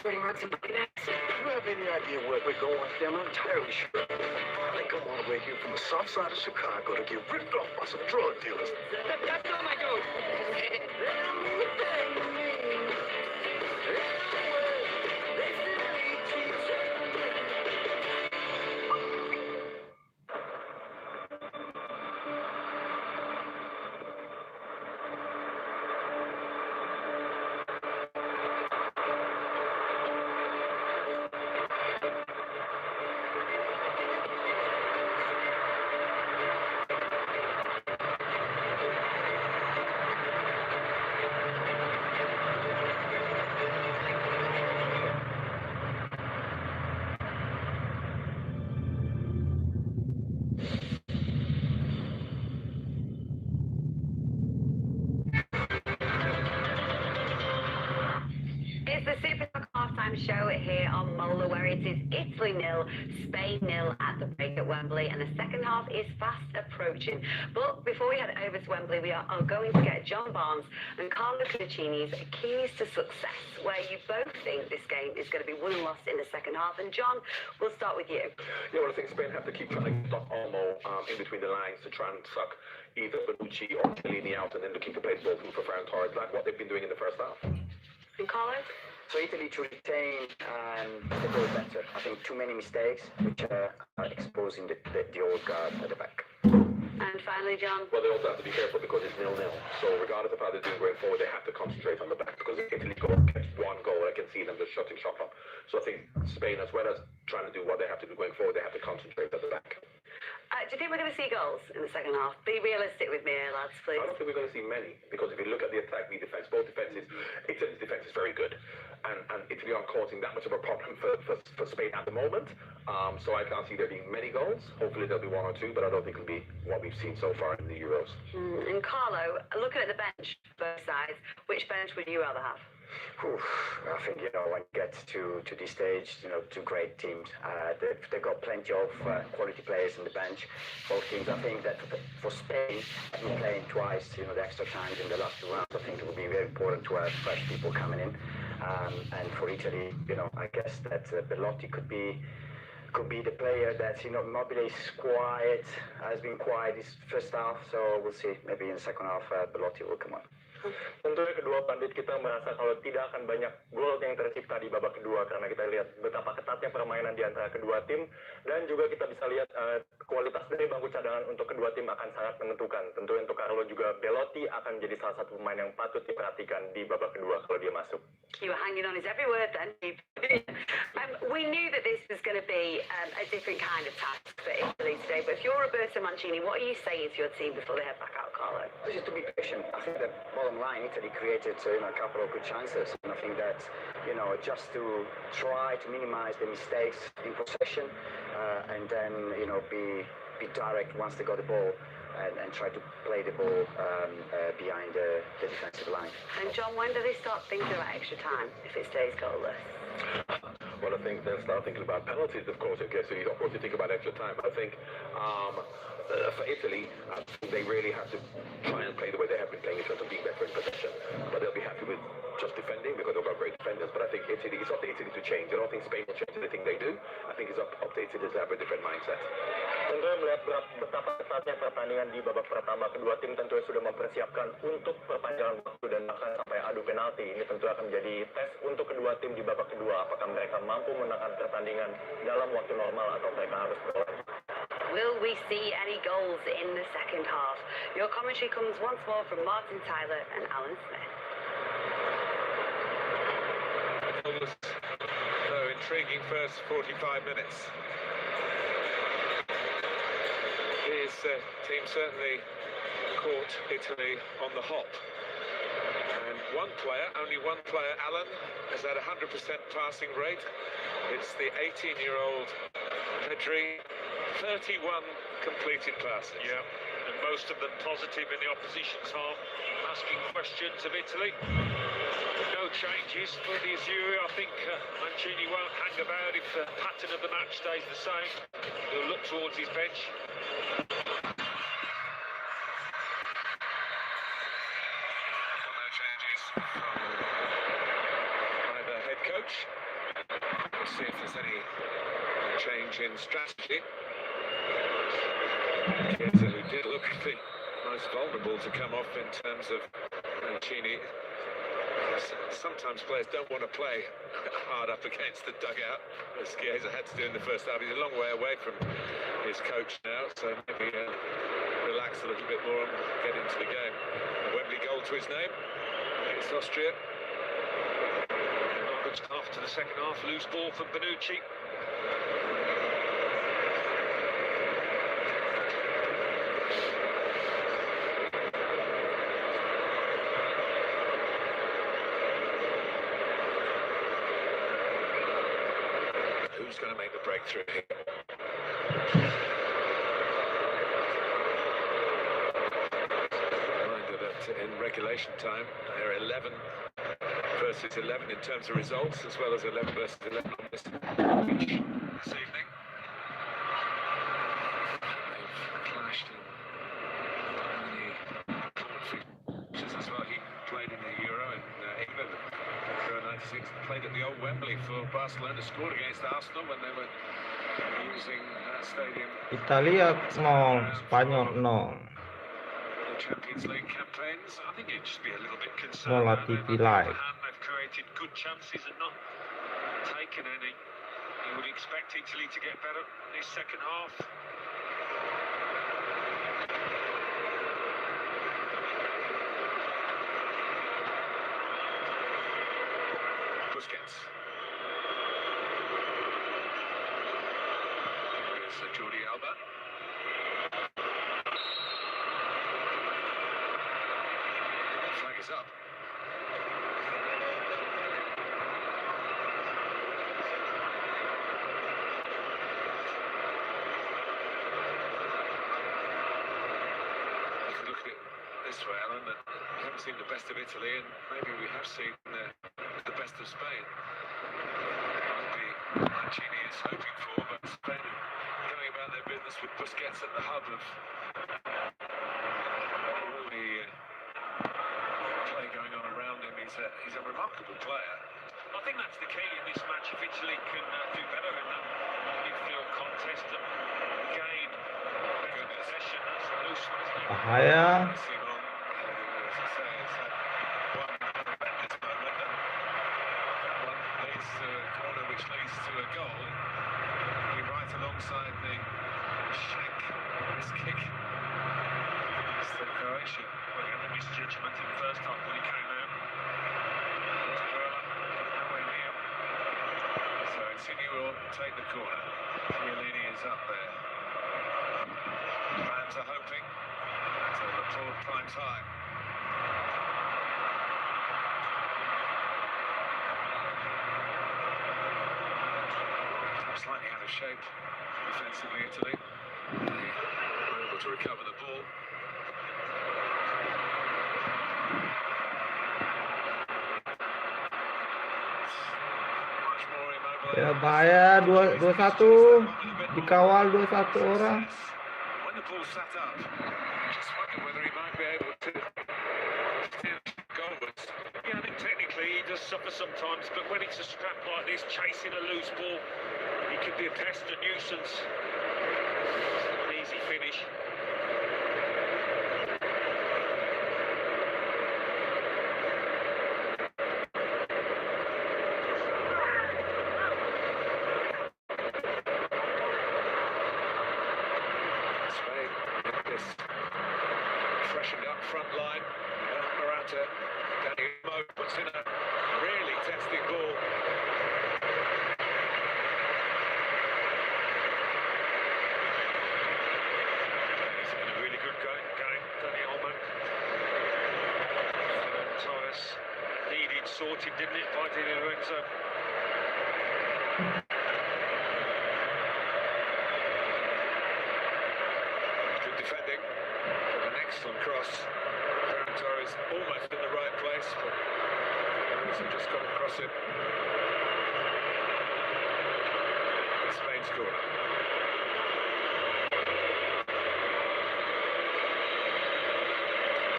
Do you have any idea where we're going? I'm not entirely sure. I think I'm on the way here from the south side of Chicago to get ripped off by some drug dealers. That's not my goat. It's the Super Talk halftime show here on Mola, where it is Italy 0, Spain 0 at the break at Wembley, and the second half is fast approaching. But before we head over to Wembley, we are going to get John Barnes and Carlo Cudicini's keys to success, where you both think this game is going to be won and lost in the second half. And John, we'll start with you. Yeah, well, I think Spain have to keep trying to stop Olmo in between the lines to try and suck either Bonucci or Chiellini out, and then to keep the play ball through for Ferran Torres, like what they've been doing in the first half. And Carlo? So Italy to retain and the goal better. I think too many mistakes, which are exposing the old guard at the back. And finally, John? Well, they also have to be careful because it's 0-0. So regardless of how they're doing going forward, they have to concentrate on the back, because if Italy gets one goal, I can see them just shutting shop up. So I think Spain, as well as trying to do what they have to do going forward, they have to concentrate at the back. Do you think we're going to see goals in the second half? Be realistic with me here, lads, please. I don't think we're going to see many, because if you look at the attack, the defence, both defences, Italy's defence is very good. And Italy aren't causing that much of a problem for Spain at the moment. So I can't see there being many goals. Hopefully there'll be one or two, but I don't think it'll be what we've seen so far in the Euros. And Carlo, looking at the bench, both sides, which bench would you rather have? I think, when you get to this stage, two great teams. They've got plenty of quality players in the bench, both teams. I think that for Spain, playing twice, the extra times in the last 2 rounds, I think it would be very important to have fresh people coming in. And for Italy, I guess that Belotti could be the player that, Immobile is quiet, has been quiet this first half, so we'll see. Maybe in the second half, Belotti will come on. Tentunya kedua pandit kita merasa kalau tidak akan banyak gol yang tercipta di babak kedua, karena kita lihat betapa ketatnya permainan di antara kedua tim, dan juga kita bisa lihat kualitas dari bangku cadangan untuk kedua tim akan sangat menentukan. Tentu untuk Carlo juga Belotti akan menjadi salah satu pemain yang patut diperhatikan di babak kedua kalau dia masuk. You were hanging on his every word then. We knew that this was going to be a different kind of task for Italy today, but if you're Roberto Mancini, what are you saying to your team before they head back out, Carlo? Just to be patient. I think that bottom line, Italy created a couple of good chances, and I think that just to try to minimize the mistakes in possession, and then be direct once they got the ball, and try to play the ball behind the defensive line. And John, when do they start thinking about extra time if it stays goalless? Well, I think they'll start thinking about penalties, of course. Okay, so of course you think about extra time. But I think for Italy, I think they really have to try and play the way they have been playing in terms of being better in possession. But they'll be happy with just defending because they've got great defenders. But I think it's up to Italy to change. I don't think Spain will change anything they do. I think it's up to Italy to have a different mindset. Tentunya melihat betapa ketatnya pertandingan di babak pertama, kedua tim tentunya sudah mempersiapkan untuk perpanjangan waktu dan bahkan sampai adu penalti. Ini tentu akan menjadi tes untuk kedua tim di babak kedua. Apakah mereka mampu menangkan pertandingan dalam waktu normal atau mereka harus berlanjut. Will we see any goals in the second half? Your commentary comes once more from Martin Tyler and Alan Smith. So intriguing first 45 minutes. His team certainly caught Italy on the hop. And only one player, Alan, has had 100% passing rate. It's the 18-year-old Pedri, 31 completed passes. Yeah, and most of them positive in the opposition's half, asking questions of Italy. No changes for the Azzurri. I think Mancini won't hang about if the pattern of the match stays the same. He'll look towards his bench. No changes from either head coach. We'll see if there's any change in strategy. Chiesa, who did look the most vulnerable to come off in terms of Mancini. Sometimes players don't want to play hard up against the dugout, as Chiesa had to do in the first half. He's a long way away from his coach now, so maybe relax a little bit more and get into the game. A Wembley goal to his name. It's Austria. Not good start to the second half. Loose ball from Bonucci. Who's going to make the breakthrough here? Reminder that in regulation time, they're 11 versus 11 in terms of results, as well as 11 versus 11 on this evening. They've clashed in many competitions as well. He played in the Euro in England. 96, played at the old Wembley for Barcelona, scored against Arsenal when they were using that stadium. Italia no, Spanyol no. The Champions League campaigns, I think it'd just be a little bit concerned. Mola TV Live. They've created good chances and not taken any. You would expect Italy to get better this second half. Busquets. There's Jordi Alba. is up. You can look at it this way, Alan, that we haven't seen the best of Italy, and maybe we have seen the best of Spain. Might be Mancini is hoping for, but Spain going about their business with Busquets at the hub of all the play going on around him. He's a remarkable player. I think that's the key in this match. If Italy can do better in that midfield contest and gain better possession, that's a loose one, isn't it? Bahaya. Simon, as I say, has had one tremendous moment, and that one leads to a corner which leads to a goal. Be right alongside the shank kick. It's the Croatian. Well, he had the misjudgment in the first half when he came out. Nowhere near. So Insigne will take the corner. Chiellini is up there. Fans are hoping. So the applause climbs high. Slightly out of shape defensively, Italy. They were able to recover the ball. Much more immobile. Ya bahaya 2-1. Dikawal 21 orang. When the ball sat up, just wonder whether he might be able to steer goalwards. Yeah, I think technically he does suffer sometimes, but when it's a scrap like this, chasing a loose ball, he can be a pest, a nuisance. An easy finish. Spain with this freshened up front line. Morata, Danny puts in a really testing ball. He's having a really good game, Danny Olmo. Torres needed sorted, didn't it, by Di Lorenzo? Good defending. An excellent cross. Torres almost in the right place, but Lorenzo just got across it. Spain's corner.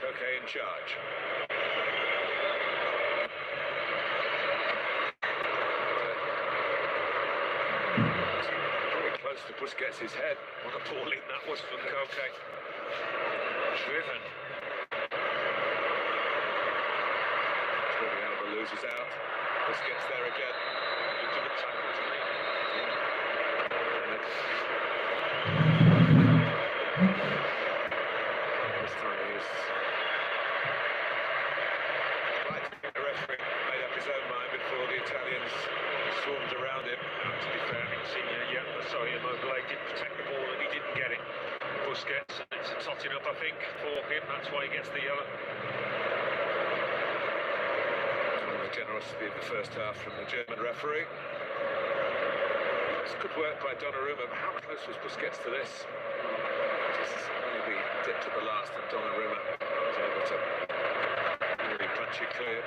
Koke in charge. Pretty close to Busquets' head. What a ball in that was from Koke. Driven. Jordi Alba loses out. Busquets there again. Into the tackle, didn't he? This time he's right. The referee made up his own mind before the Italians swarmed around him. To be fair, Immobile did protect the ball and he didn't get it. Busquets, and it's a totting up, I think, for him. That's why he gets the yellow. The generosity of the first half from the German referee. It's good work by Donnarumma, but how close was Busquets to this? Just maybe dipped at the last, and Donnarumma was able to really punch it clear.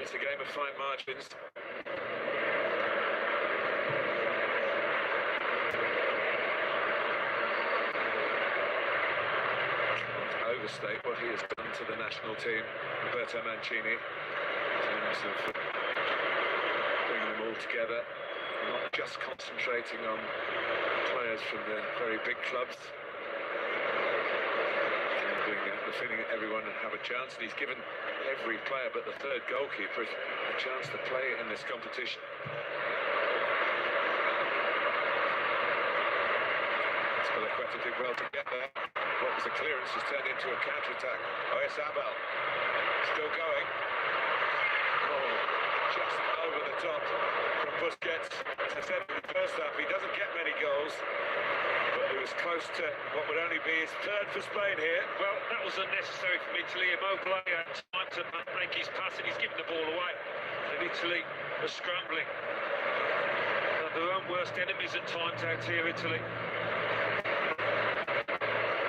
It's a game of fine margins. Overstate what he has done to the national team, Roberto Mancini, in terms of bringing them all together, not just concentrating on players from the very big clubs, the feeling that everyone would have a chance, and he's given every player but the third goalkeeper a chance to play in this competition. Spilicueta did well to get there. What was a clearance has turned into a counter-attack. Abel still going. Oh, just over the top from Busquets. As I said in the first half, he doesn't get many goals, but he was was close to what would only be his third for Spain here. Well, that was unnecessary from Italy. Immobile had time to make his pass and he's given the ball away. And Italy are scrambling. They're their own worst enemies at times out here, Italy.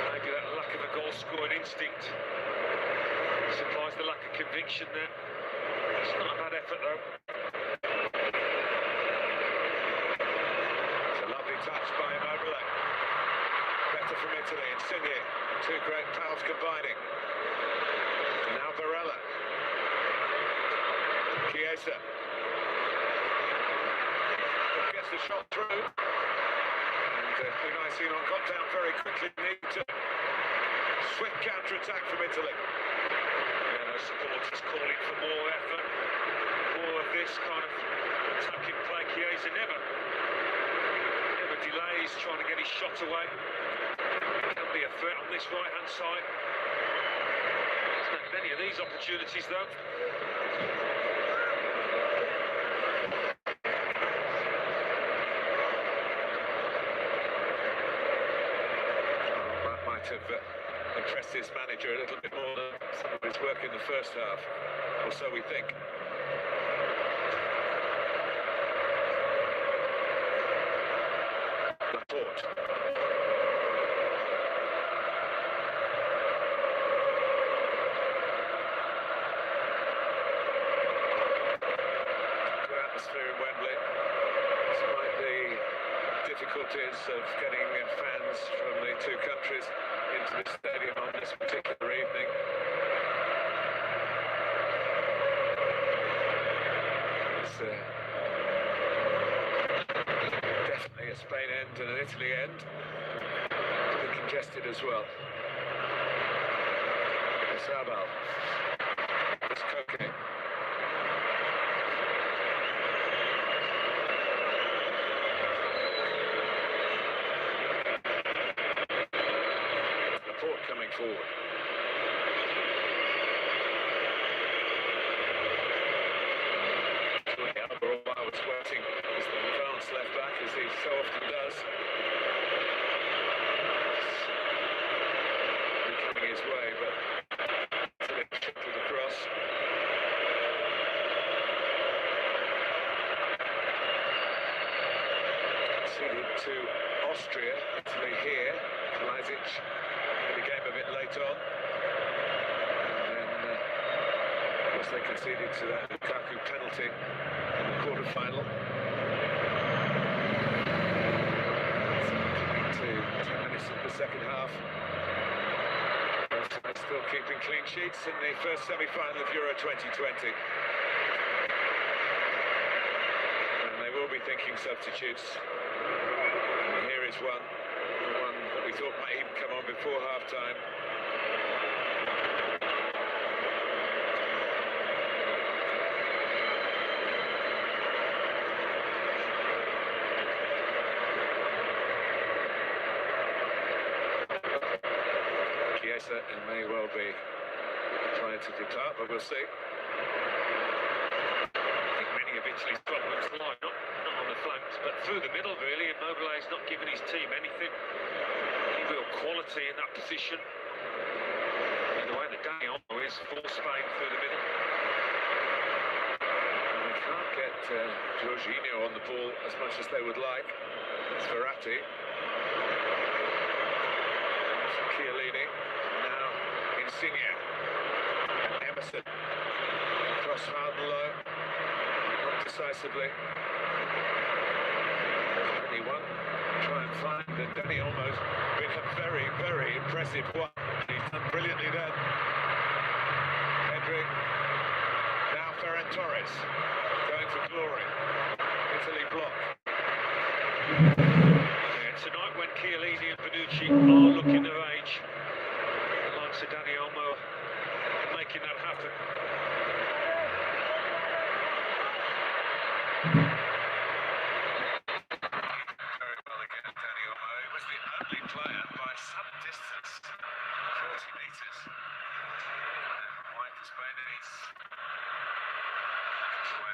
Maybe that lack of a goal-scoring instinct supplies the lack of conviction there. It's not a bad effort, though. It's a lovely touch by Immobile. Better from Italy, Insigne. Two great pals combining. And now Barella. Chiesa. Gets the shot through. And Unai Simon got down very quickly. Need to swift counter-attack from Italy. Supporters calling for more effort, more of this kind of attacking play. Chiesa never delays trying to get his shot away. Can be a threat on this right-hand side. There's not many of these opportunities, though. That might have impressed his manager a little bit more than some of his work in the first half, or so we think. Laporte. Good atmosphere in Wembley, despite the difficulties of getting fans from the two countries into the stadium on this particular evening. It's definitely a Spain end and an Italy end. It's been congested as well. Sabal. It's Koke. Coming forward. Overall, I was waiting as the advanced left back, as he so often does. Coming his way, but shuttled across. Conceded to Austria, Italy here. Vlasic. The game a bit late on, and then of course they conceded to that Lukaku penalty in the quarter-final. Coming to 10 minutes of the second half. Both sides still keeping clean sheets in the first semi-final of Euro 2020. And they will be thinking substitutes. And here is one. We thought might even come on before half-time. Chiesa may well be trying to declare, but we'll see. I think many of Italy's problems lie not on the flanks, but through the middle, really. Immobile's not giving his team anything. Real quality in that position. And the way that Daniel is full Spain through the middle. And they can't get Jorginho on the ball as much as they would like. It's Verratti. Chiellini. Now Insigne. Emerson. Cross hard and low. Not decisively. Anyone. Try and find the Danny almost been a very, very impressive one. He's done brilliantly then. Pedri. Now Ferran Torres going for glory. Italy block. Yeah, tonight when Chiellini and Bonucci are looking their age, the likes of Dani Olmo making that happen.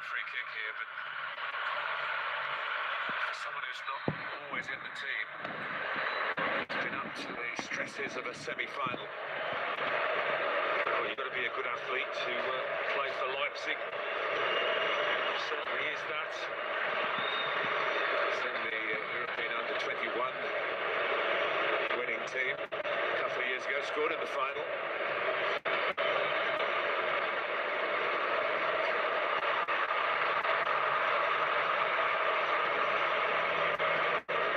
Free kick here, but for someone who's not always in the team, stresses of a semi-final. Well, you've got to be a good athlete to play for Leipzig. Certainly is that. It's in the European Under-21 winning team a couple of years ago, scored in the final.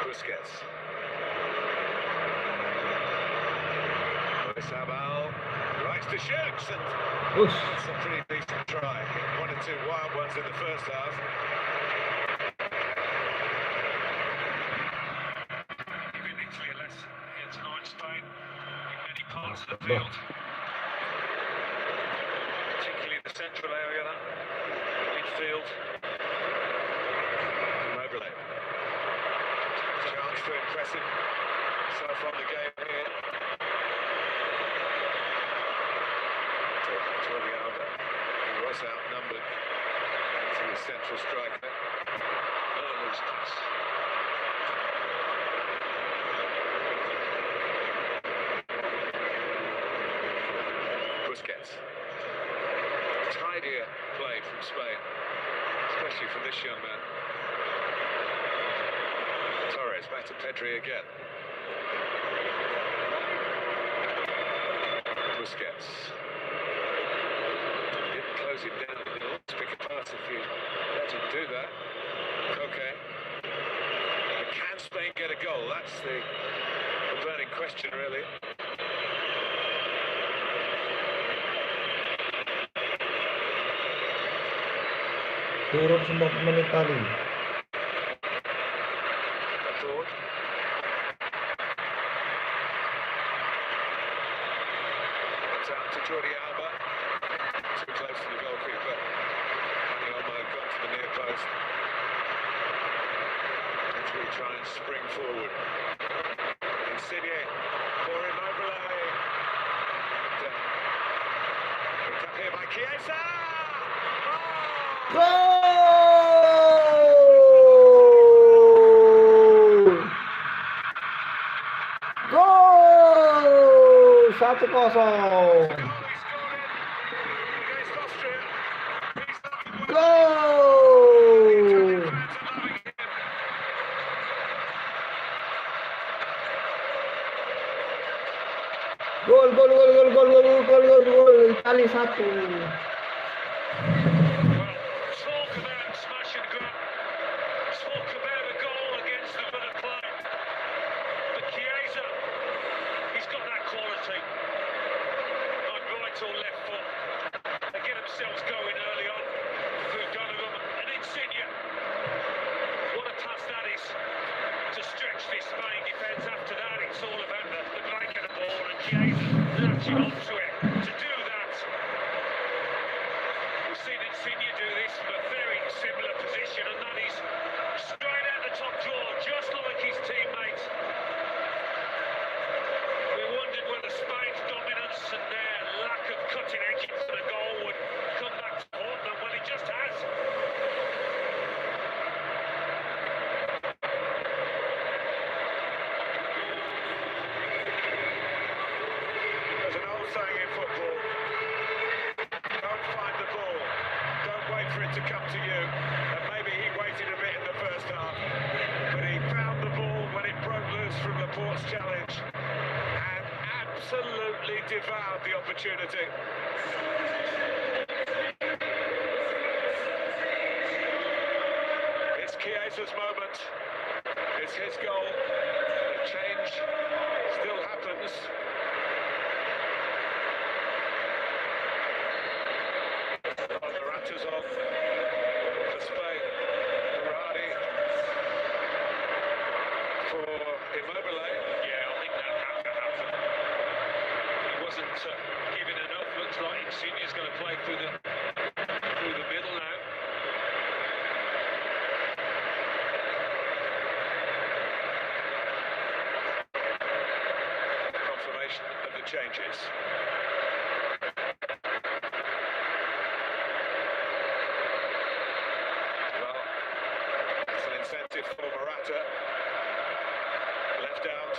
Busquets. Isabel likes to shoot, and that's a pretty decent try. One or two wild ones in the first half. Giving Italy a lesson here tonight, Spain, in many parts of the field. Particularly in the central area, that midfield. Immobile. Chance to impress him so far in the game here. He was outnumbered to the central striker. Another loose pass. Busquets. Tidier play from Spain, especially from this young man. Torres back to Pedri again. Busquets. Didn't close him down. He'll pick a pass if you let him do that. Okay. But can Spain get a goal? That's the burning question, really. Turun semua pemain Itali. Too close to the goalkeeper. Got to the near post. Pedri try and spring forward. Insigne for Immobile. Picked up here by Chiesa. Gol! 1-0. Gol Itali 1. Latching onto it to do that. We've seen Insigne do this from a very similar position, and that is straight at the top drawer, just like his teammates. We wondered whether Spain's dominance and their lack of cutting edge into the goal would come back to haunt them. Well, it just has. Saying in football, don't find the ball, don't wait for it to come to you. And maybe he waited a bit in the first half, but he found the ball when it broke loose from Laporte's challenge and absolutely devoured the opportunity. It's Chiesa's moment, it's his goal, the change still happens. On for Spain. Berardi for Immobile. Yeah, I think that had to happen. He wasn't giving enough. Looks like Insigne's going to play through the middle now. Confirmation of the changes. Incentive for Morata, left out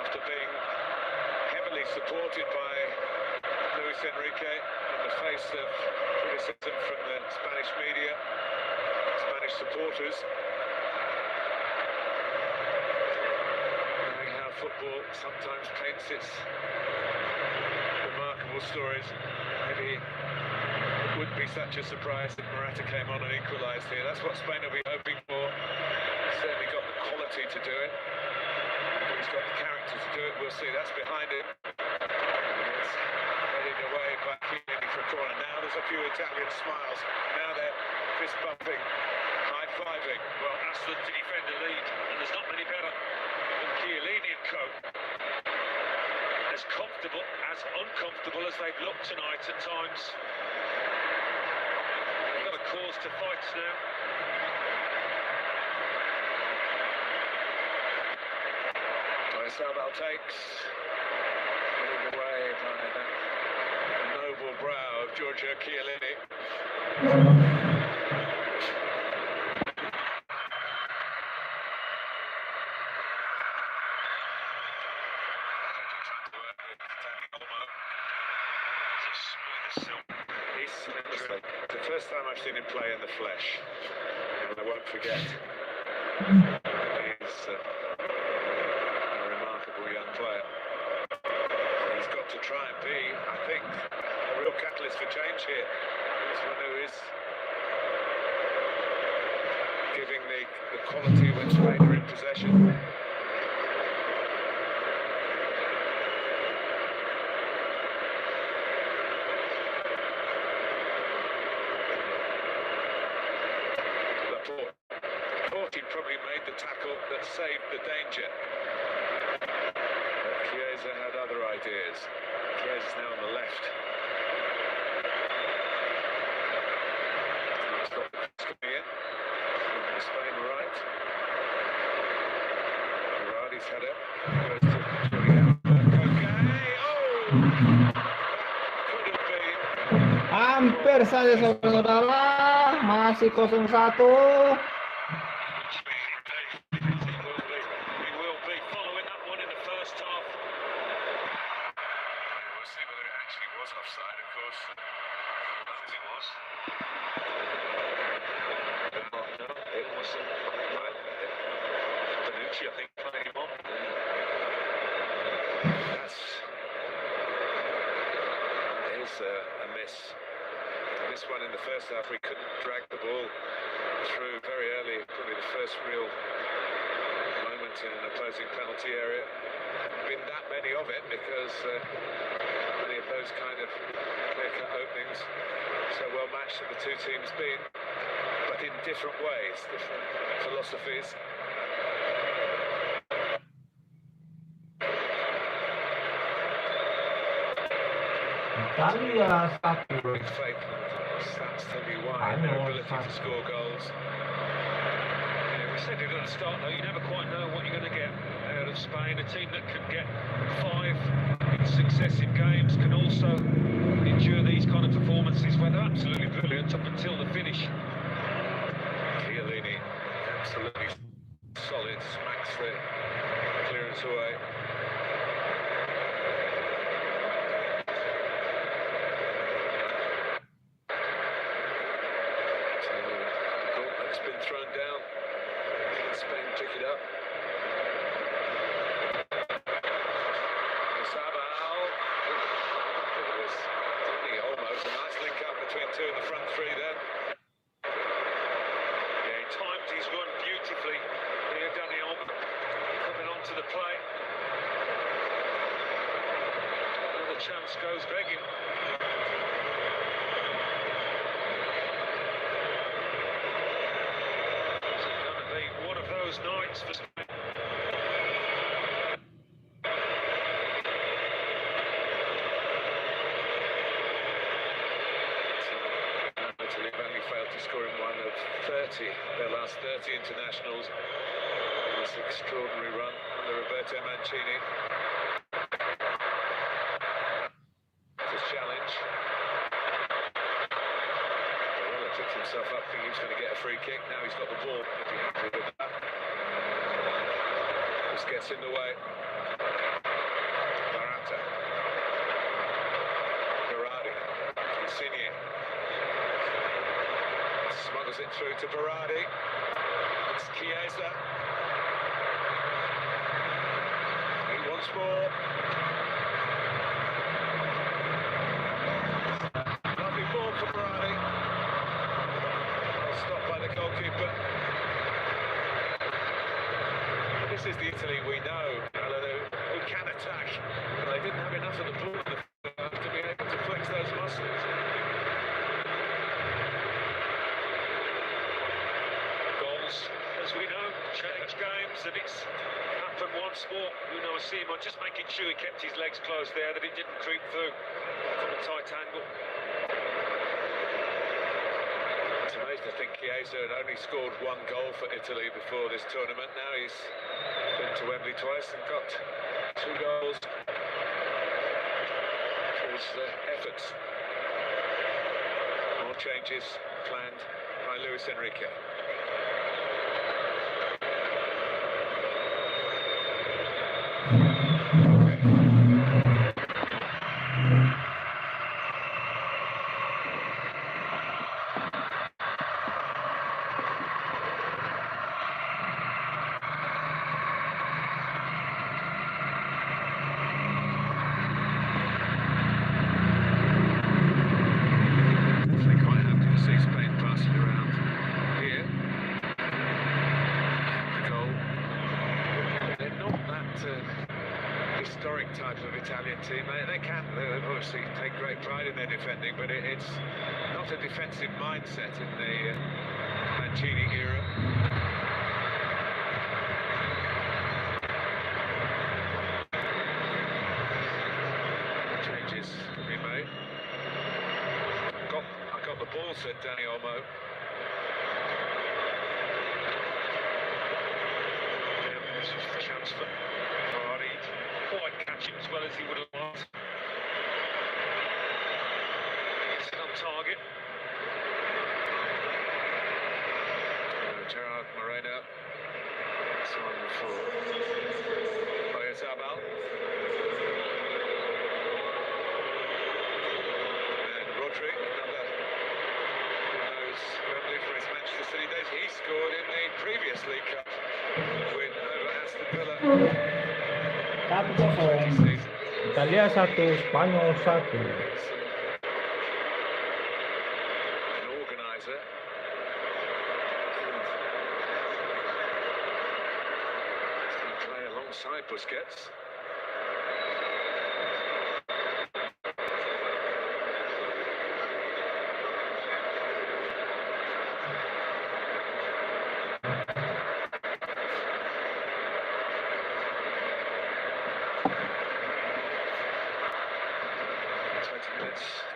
after supported by Luis Enrique in the face of criticism from the Spanish media, Spanish supporters. Knowing how football sometimes paints its remarkable stories, maybe it wouldn't be such a surprise if Morata came on and equalised here. That's what Spain will be hoping for. He's certainly got the quality to do it. He's got the character to do it. We'll see. That's behind him. It's heading away by Chiellini for a corner. Now there's a few Italian smiles. Now they're fist bumping, high-fiving. Well, that's the defender lead, and there's not many better than Chiellini and co. As comfortable, as uncomfortable as they've looked tonight at times. They've got a cause to fight now. Sabal takes, leading away by that noble brow of Giorgio Chiellini. It's the first time I've seen him play in the flesh, and I won't forget. He's a remarkable young player. He's got to try and be, I think, a real catalyst for change here. He's one who is giving the quality when Spain are in possession. Laporte probably made the tackle that saved the danger. But Chiesa had other ideas. Chiesa's now on the left. He's got the cross coming in. Spain right. Berardi's header goes to Julian. Okay. Oh! Could have been. Hampir saja saudara, masih 0-1. I think playing him on. Here's a miss. This one in the first half, we couldn't drag the ball through very early. Probably the first real moment in an opposing penalty area. Been that many of it because many of those kind of clear-cut openings so well matched that the two teams been, but in different ways, different philosophies. Italia 1. Stats tell you why, their ability to score goals. Yeah, we said you're going to start though, you never quite know what you're going to get out of Spain. A team that can get 5 in successive games can also endure these kind of performances where they're absolutely brilliant up until the finish. Chiellini, absolutely solid, smacks the clearance away. Thrown down. Spain pick it up. Sabal. It was almost a nice link up between two of the front three then. Yeah, he timed his run beautifully. Here, Daniel coming onto the play. Another chance goes begging. Nights for Spain. Italy have only failed to score in one of 30, their last 30 internationals in this extraordinary run under Roberto Mancini. His challenge. Barella took himself up thinking he was going to get a free kick. Now he's got the ball. He'll be happy with that. This gets in the way. Morata. dribbles it through to Berardi. It's Chiesa. Once more. Lovely ball for Berardi. Well stopped by the goalkeeper. This is the Italy we know, who can attack, but they didn't have enough of the ball in the first half to be able to flex those muscles. Goals, as we know, change games, and it's happened once more. Simon just making sure he kept his legs closed there, that he didn't creep through from a tight angle. It's amazing to think Chiesa had only scored 1 goal for Italy before this tournament. Now he's been to Wembley twice and got 2 goals for his efforts. More changes planned by Luis Enrique. Italian team, they obviously take great pride in their defending, but it's not a defensive mindset in the Mancini era. Changes can be made. I got the ball, said Danny Olmo. This is the chance for Berardi. Quite catch it as well as he would have liked. It's on target. Gerard Moreno. It's on for Oyarzabal. And Rodri, another who knows Wembley for his Manchester City days. He scored in the previous League Cup win over Aston Villa. 1-0. Italia 1, Spanyol 1. An organizer. He's going to play alongside Busquets.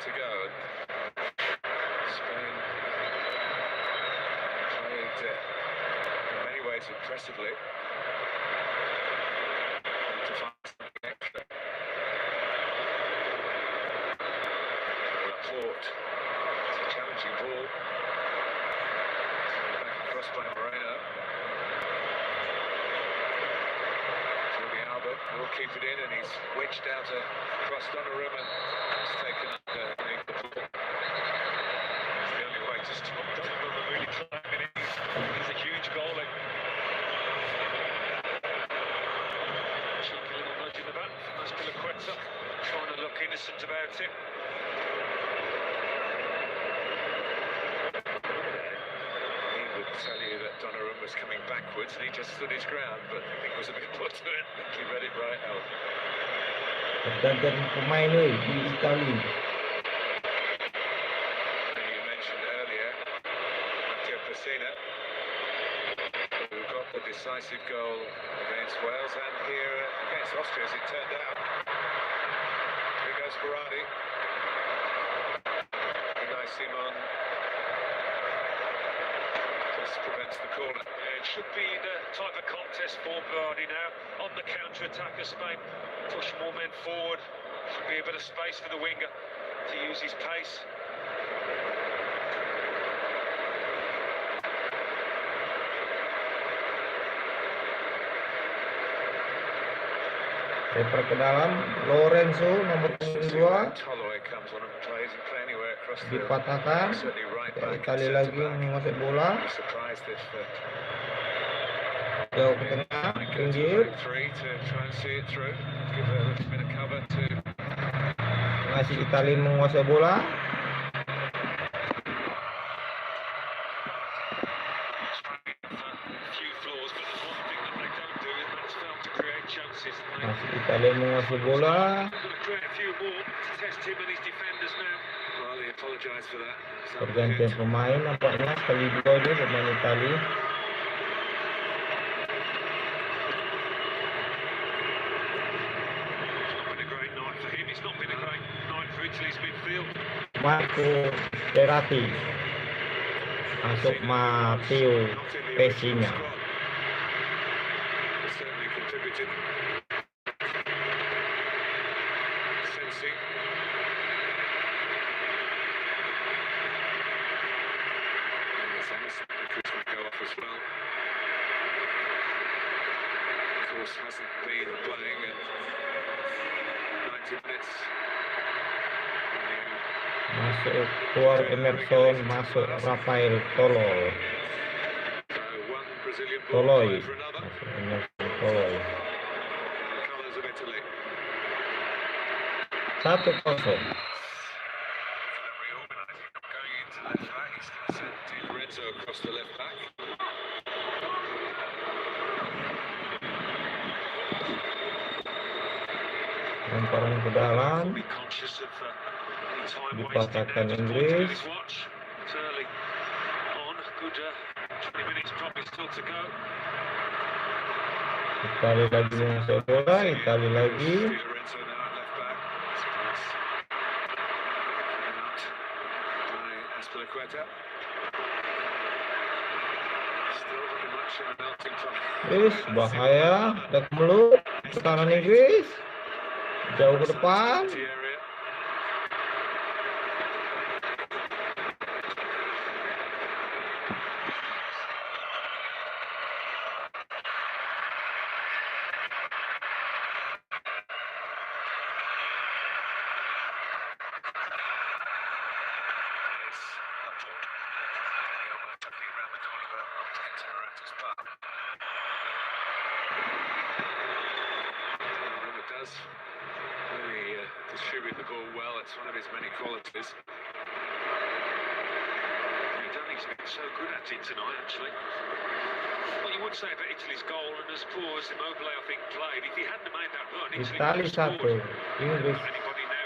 To go. Spain played in many ways impressively. To find something extra. Laporte. It's a challenging ball. Back across by Moreno. Jordi Alba will keep it in, and he's wedged out across Donnarumma. It's taken underneath the ball. It's the only way to stop Donnarumma really climbing in. He's a huge goalie. Cheeky little nudge in the back. Aspilicueta trying to look innocent about it. He would tell you that Donnarumma was coming backwards and he just stood his ground, but I think it was a bit put to it. I think he read it right out. Pergantian pemain di Italia. You mentioned earlier Matteo Pessina, who got the decisive goal against Wales and here against Austria, as it turned out. Here goes Berardi. Unai Simon just prevents the corner. Yeah, it should be the type of contest for Berardi now. On the counter-attack of Spain, push more men forward. Should be a bit of space for the winger to use his pace. Leper ke dalam, Lorenzo nomor 2 dipatahkan. Italia lagi menguasai bola. Jauh ke tengah, pinggir. Masih Italia menguasai bola. Masih Italia menguasai bola. Pergantian pemain nampaknya sekali dua ini pemain Italia. Marco Verratti masuk Matteo Pessina. Masuk keluar Emerson, masuk Rafael Toloi. Masuk Emerson Toloi. 1-0. Lemparan ke dalam, dipatahkan Inggris. Italia lagi menguasai bola, Italia lagi. Inggris bahaya, dak melut, tekanan Inggris jauh ke depan. Distribute the ball well. It's one of his many qualities. I don't think he's been so good at it tonight, actually. Well, you would say about Italy's goal, and as poor as Immobile, I think, played, if he hadn't made that run, Italia 1, Inggris 0.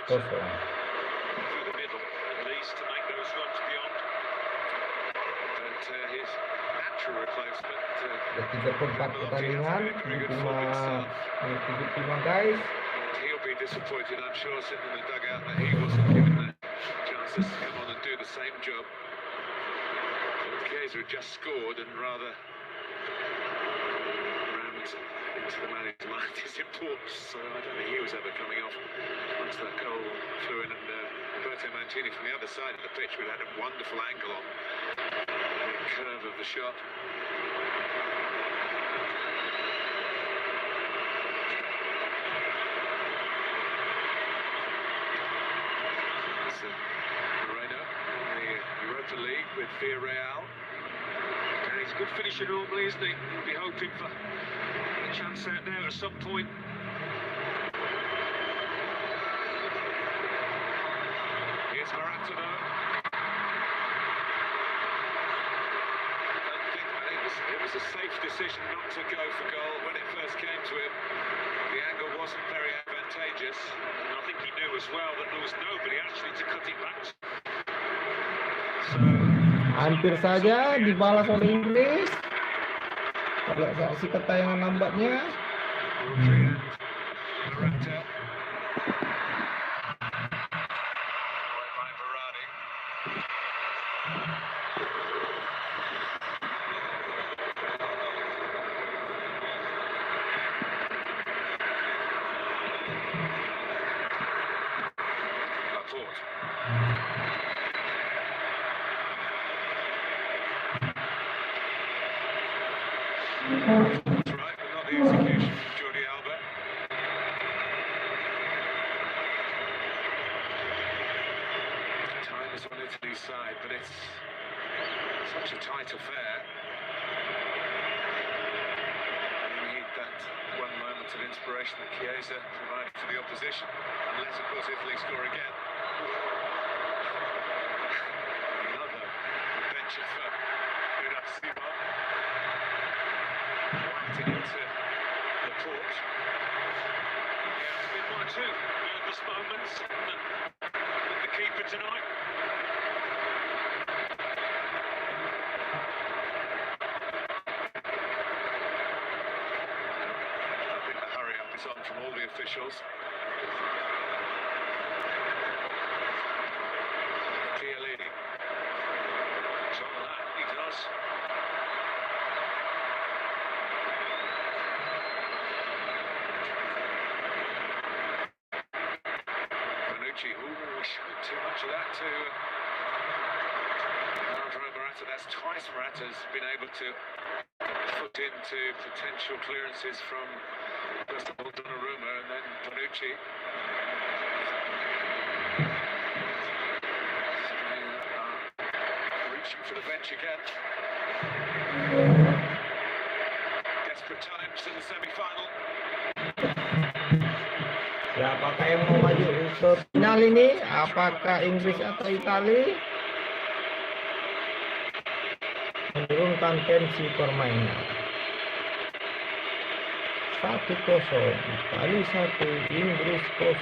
through the middle, at least, to make those runs beyond. But his natural replacement. Ketiga keempat pertandingan, 75 guys. He'll be disappointed, I'm sure, sitting in the dugout that he wasn't given the chances to come on and do the same job. Chiesa had just scored and rather rammed into the manager's mind his importance. So I don't think he was ever coming off once that goal flew in. And Roberto Mancini from the other side of the pitch would have had a wonderful angle on the curve of the shot. Moreno in the Europa League with Villarreal. And he's a good finisher normally, isn't he? He'll be hoping for a chance out there at some point. Here's Morata though. I think it was a safe decision not to go for goal when it first came to him. The angle wasn't very advantageous. And I think he knew as well that there was nobody actually to cut it back. Hampir saja dibalas oleh Inggris. Kalau saksikan tayangan lambatnya. it's such a tight affair. You need that one moment of inspiration that Chiesa provided for the opposition. Unless, of course, Italy score again. Another bench of Furia Roja. Winding into the port. Yeah, it's been one or two nervous moments with the keeper tonight. I think the hurry-up is on from all the officials. Chiellini. Top of that, he does. Ooh, showed too much of that to Morata. That's twice Morata's been able to put into potential clearances from, first of all, Donnarumma and then Bonucci. Reaching for the bench again. Desperate times in the semi-final. Siapakah yang mau maju ke final ini? Apakah Inggris atau Italia? Menurunkan tensi permainan. 1-0, Italia 1, Inggris 0.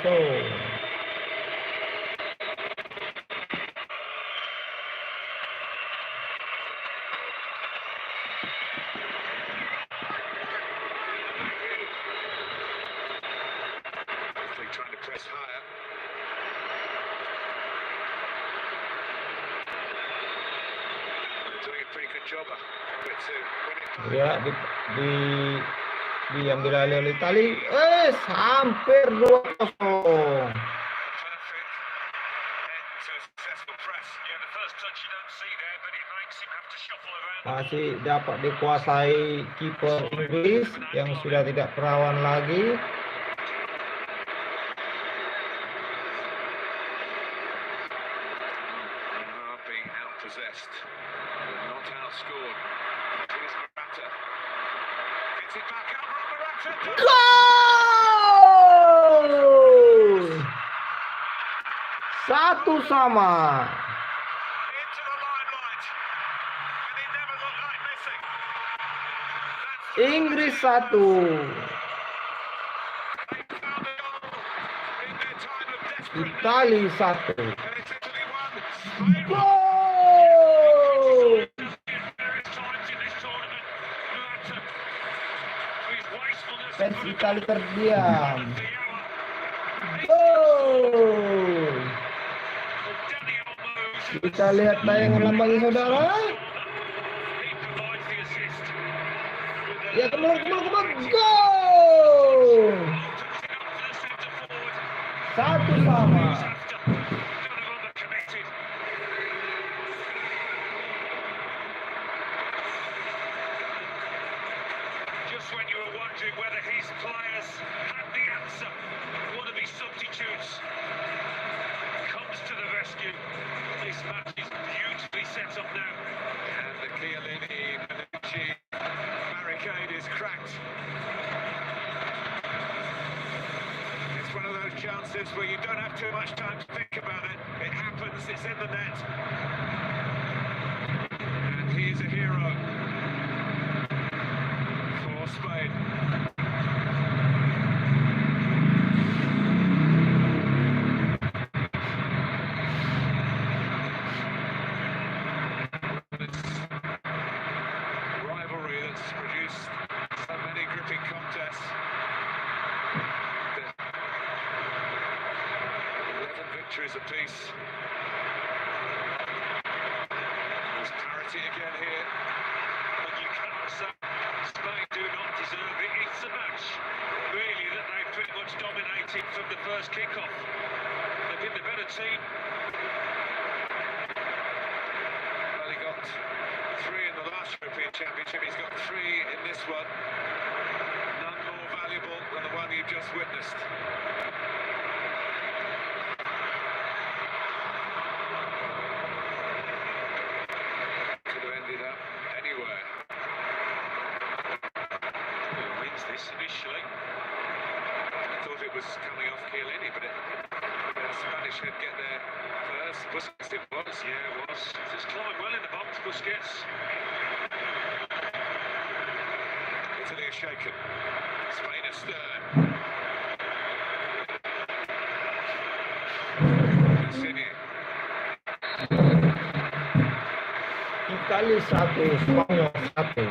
Trying to press higher. They're doing a pretty good job. Ya, diambil alih oleh Italia. Hampir 2-0. Masih dapat dikuasai kiper Inggris yang sudah tidak perawan lagi. Possessed, not outscored. Here's Morata. Gets it back out from Morata. Goal! 1-1. Into the limelight. And he never looked like missing. Inggris 1. They found a goal in their time of desperation. Italia 1. And it's Italy 1. Goal! Fans Italia terdiam. Goal! Kita lihat tayangan lambangnya saudara. Ya keluar. Goal! 1-1. Just when you were wondering whether his players had the answer, one of his substitutes comes to the rescue. This match is beautifully set up now. And the Chiellini Bonucci barricade is cracked. It's one of those chances where you don't have too much time to think about it. It happens, it's in the net. And he is a hero for Spain. Rivalry that's produced so many gripping contests. 11 victories apiece. There's parity again here. And you cannot say Spain do not deserve it. It's a match, really, that they pretty much dominated from the first kick-off. They've been the better team. Well, he got 3 in the last European Championship. He's got 3 in this one. None more valuable than the one you've just witnessed. was coming off Chiellini, but the Spanish head get there first. Busquets it was. Yeah, it was. Just climbed well in the box, Busquets. Italy are shaken. Spain astern. Insigne. Italia 1, Spanyol 1.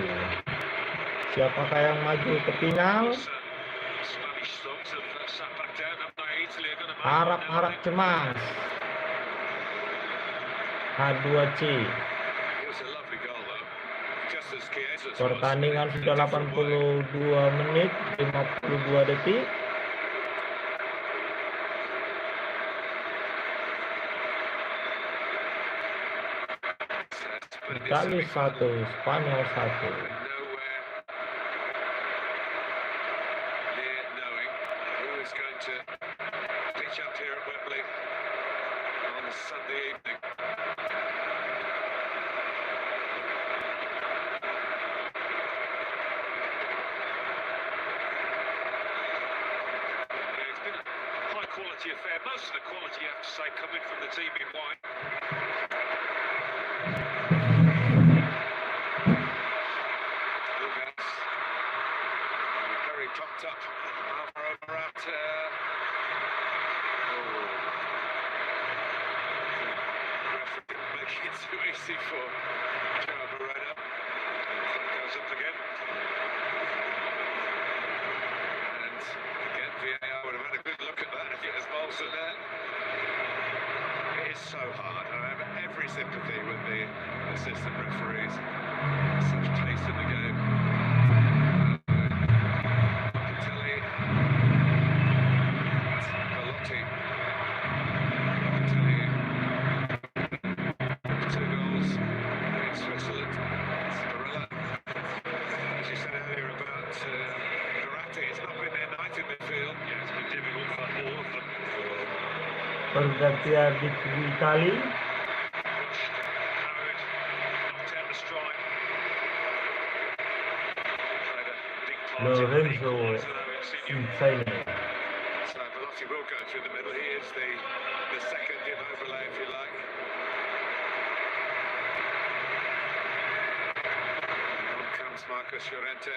Siapakah yang maju ke final? Spanish thugs have sat back down, haven't they? Italy are going to make Harap-harap cemas. H2C. It was a lovely goal though. Just as Chiesa's was. Pertandingan sudah 82 menit 52 detik. Italia 1, Spanyol 1. Near knowing who is going to pitch up here at Wembley on Sunday evening. It's been a high quality affair. Most of the quality, you have to say, coming from the team in white. Very pumped up. Morata. Making it too easy for Joe Moreno. Goes up again. And again, VAR would have had a good look at that if it has balls in there. It is so hard. I have every sympathy with the assistant referees. Such pace in the game. Italy. Velotti. Italy. 2 goals against Switzerland. Sparella. As you said earlier about Verratti, it's not been their night in midfield. Yeah, it's been difficult for all of them. Pergantian di Italia. Rushed, harrowed, knocked out the strike. Played a big part in the Lorenzo equaliser, though, Insigne. Insigne. So Velotti will go through the middle. He is the second Immobile, if you like. On comes Marcus Llorente.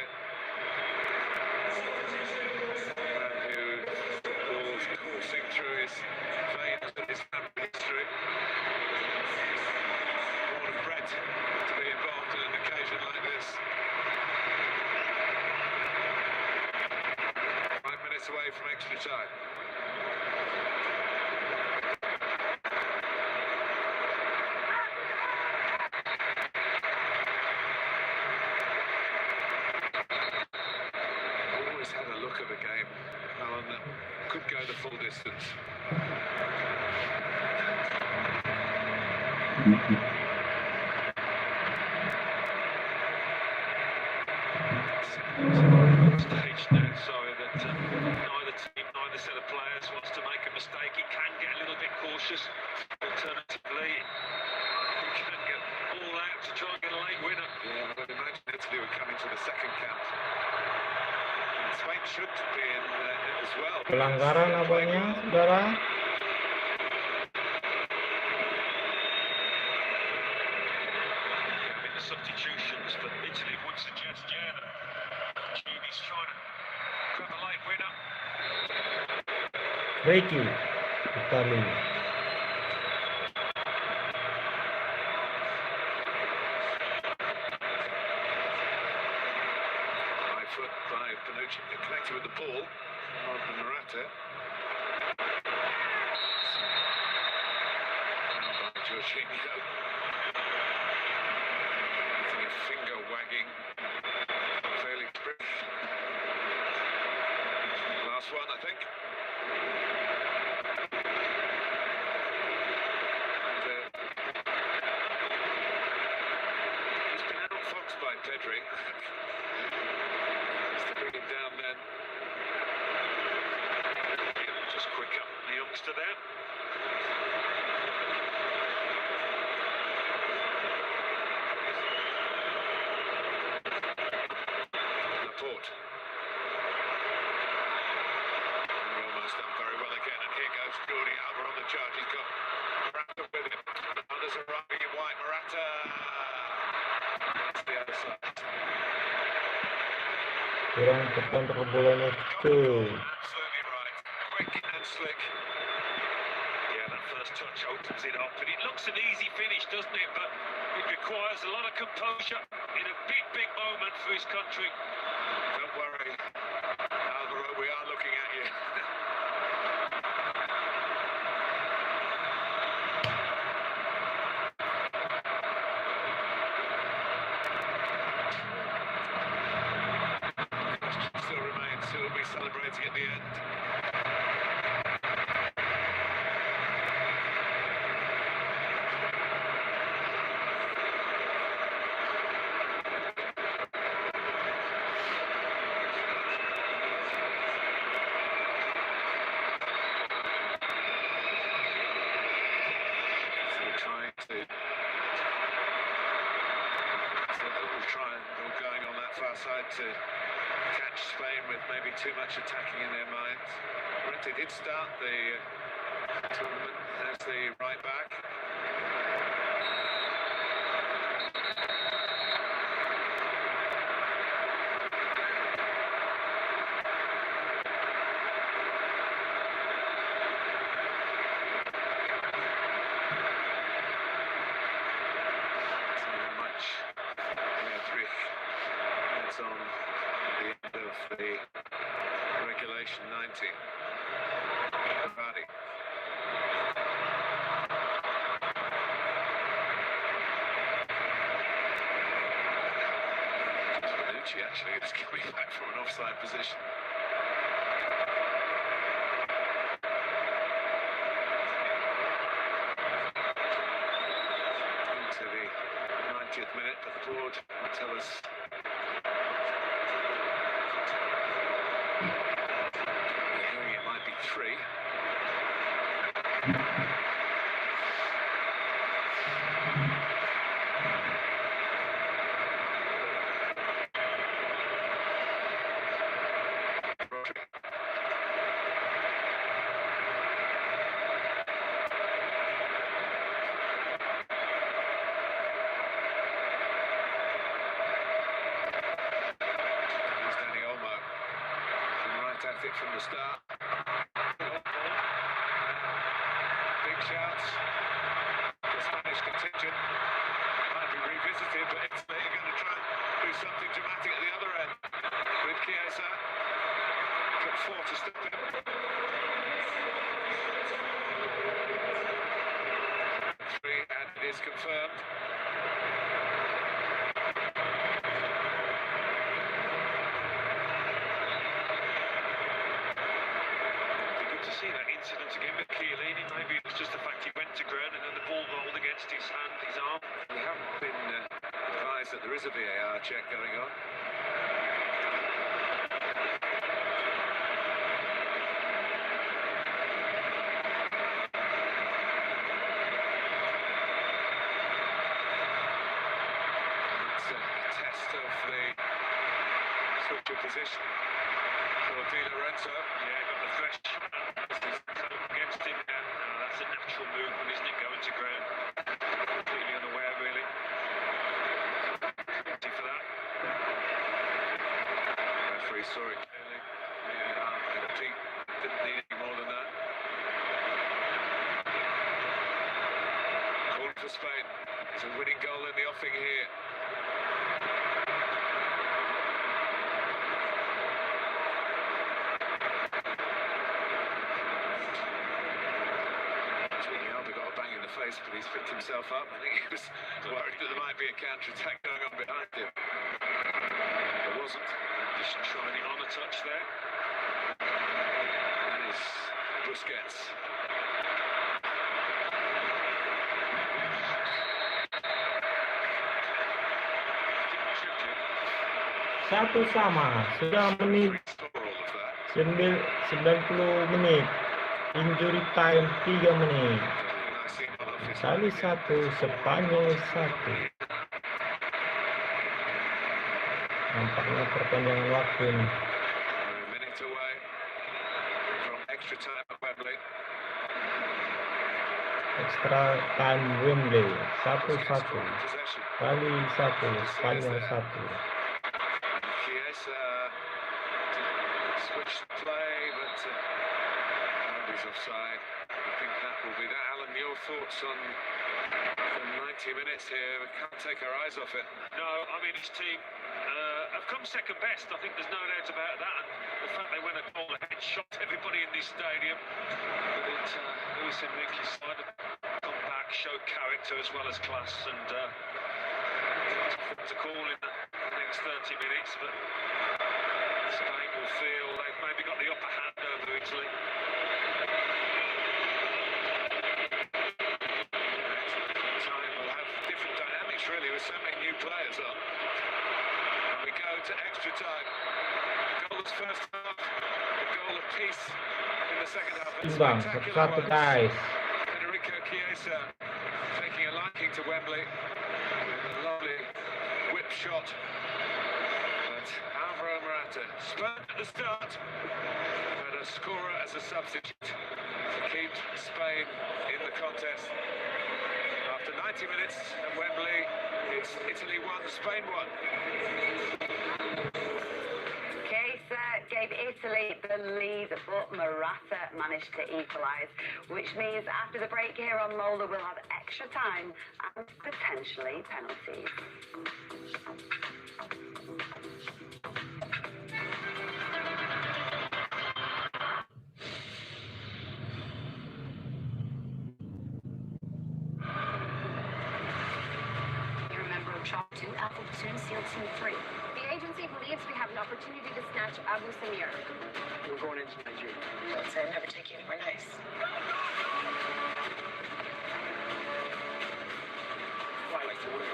Man who football's coursing through his veins and his family history. Born and bred to be involved in an occasion like this. 5 minutes away from extra time. Always had a look at the game, Alan, that could go the full distance. Stage now, sorry, that neither team, neither set of players wants to make a mistake. It can get a little bit cautious. Alternatively, you can get all out to try and get a late winner. Yeah, I would imagine Italy would come into the second count. And Spain should be in as well. Pelanggaran apanya, saudara? I mean, the substitutions for Italy would suggest, yeah, that Gini's trying to grab a late winner. Meski, Italia. High foot by Panucci, connected with the ball on Morata. Found by Jorginho. Getting a finger wagging. Fairly quick. Last one, I think. And, he's been outfoxed by Pedri. Has to bring him down then. Just quick up the youngster there. Laporte. Roma kurang terkontrol bola Meski. Absolutely right. Quick and slick. Yeah, that first touch opens it up, and it looks an easy finish, doesn't it? But it requires a lot of composure in a big moment for his country. Don't worry, Alvaro, we are looking at you. Still remains who will be celebrating at the end. Going on that far side to catch Spain with maybe too much attacking in their minds. They did start the tournament as the right back. On the end of the regulation 90. Bonucci actually is coming back from an offside position. Into the 90th minute, but the board will tell us it might be 3. It from the start. Big shouts. The Spanish contingent might be revisited, but it's they're going to try and do something dramatic at the other end. With Chiesa, got 4 to stop him. 3, and it is confirmed. See that incident again with Chiellini. Maybe it was just the fact he went to ground and then the ball rolled against his hand, his arm. We haven't been advised that there is a VAR check going on. It's a test of the switch of position for Di Lorenzo. Yeah, got the thresh. Against him now. That's a natural movement, isn't it? Going to ground. Completely unaware, really. Ready for that. Referee saw it clearly. And I think didn't need any more than that. Call for Spain. It's a winning goal in the offing here. Face, but he's picked himself up. I think he was worried that there might be a counter-attack going on behind him. There wasn't. Just trying it on a touch there. And it's Busquets. Satu sama, sudah menit 90 menit, injury time 3 menit. Italia 1, Spanyol 1. Nampaknya perpanjangan waktu nih. Extra time Wembley 1-1. Italia 1, Spanyol 1. play, but he's offside. I think that will be that. Alan, your thoughts on the 90 minutes here? We can't take our eyes off it. No, I mean, his team have come second best. I think there's no doubt about that. And the fact they went a goal ahead, shocked everybody in this stadium. But Luis Enrique's side have come back, showed character as well as class, and to call in the next 30 minutes, but Spain will feel they've maybe got the upper hand over Italy. Time will have different dynamics really with so many new players on. And we go to extra time. Goalless first half, a goal apiece in the second half. Imbang, satu-satu guys. Federico Chiesa taking a liking to Wembley with a lovely whip shot. But Alvaro Morata spun at the start, but a scorer as a substitute to keep Spain in the contest. After 90 minutes at Wembley, it's Italy 1, Spain 1. Chiesa gave Italy the lead, but Morata managed to equalise, which means after the break here on Mola, we'll have extra time and potentially penalties. Shop 2, Alpha Platoon, SEAL Team 3. The agency believes we have an opportunity to snatch Abu Samir. We're going into Nigeria. Don't say I'd never take you anywhere nice. Fight to win.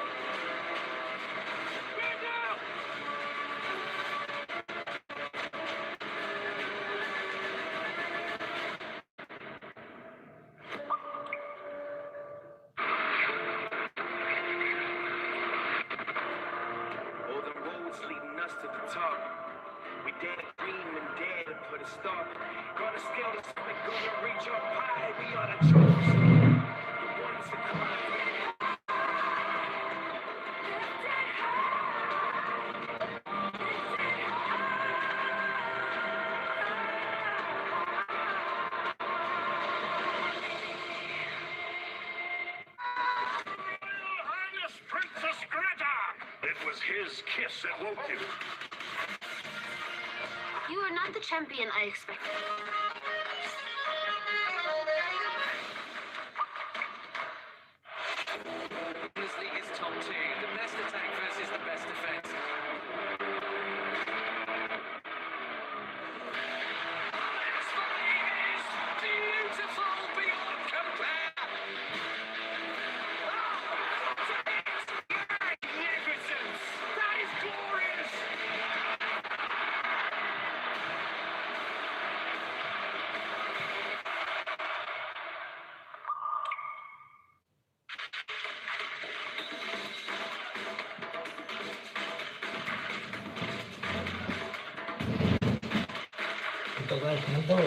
Leading us to the top. We dare to dream and dare to put a stop. Gonna scale the summit, gonna reach up high. We are the chosen, the ones that come. It was his kiss that woke you. You are not the champion I expected. Bundesliga is top 2. The best attack versus the best defense. Beautiful beyond compare. That is glorious! Itu guys, untuk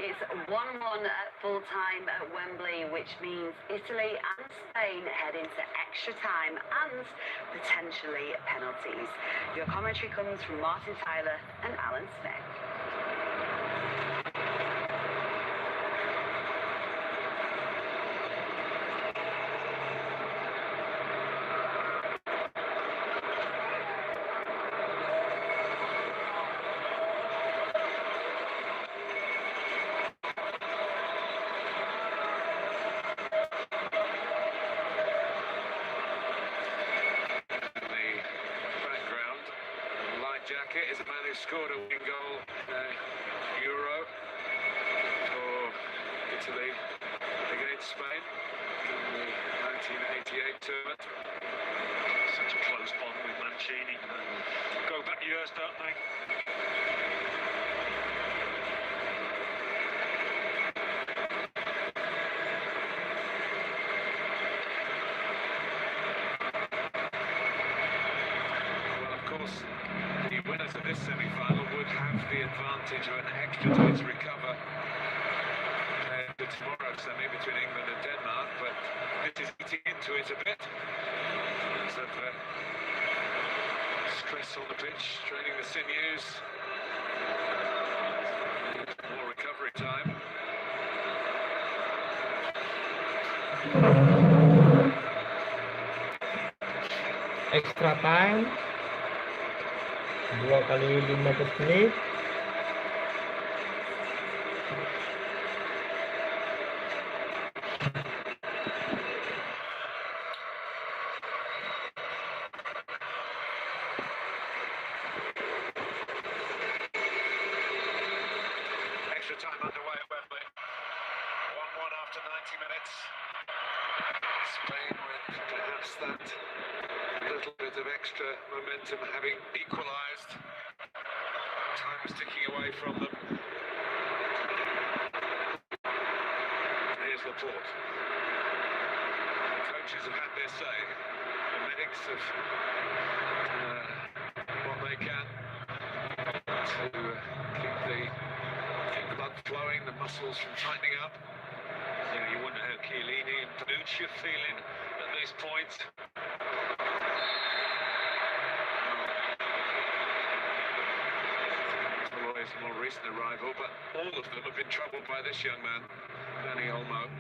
It's 1-1 at full time at Wembley, which means Italy and Spain head into extra time and potentially penalties. Your commentary comes from Martin Tyler and Alan Smith. Jacket is a man who scored a winning goal Euro for Italy against Spain in the 1988 tournament. Such a close bond with Mancini. Go back years, don't they? Well, of course, the winners of this semi-final would have the advantage of an extra time to recover to tomorrow's semi between England and Denmark, but this is eating into it a bit. Lots of stress on the pitch, straining the sinews. More recovery time. Extra time 2 kali 15 menit. Extra time underway at Wembley. 1-1 after 90 minutes. Spain with perhaps that little bit of extra momentum, having equalised. Time is ticking away from them. Here's Laporte. Coaches have had their say. The medics have what they can to keep the blood flowing, the muscles from tightening up. Yeah, you wonder how Chiellini and Panucci are feeling at this point. Always a more recent arrival, but all of them have been troubled by this young man, Dani Olmo.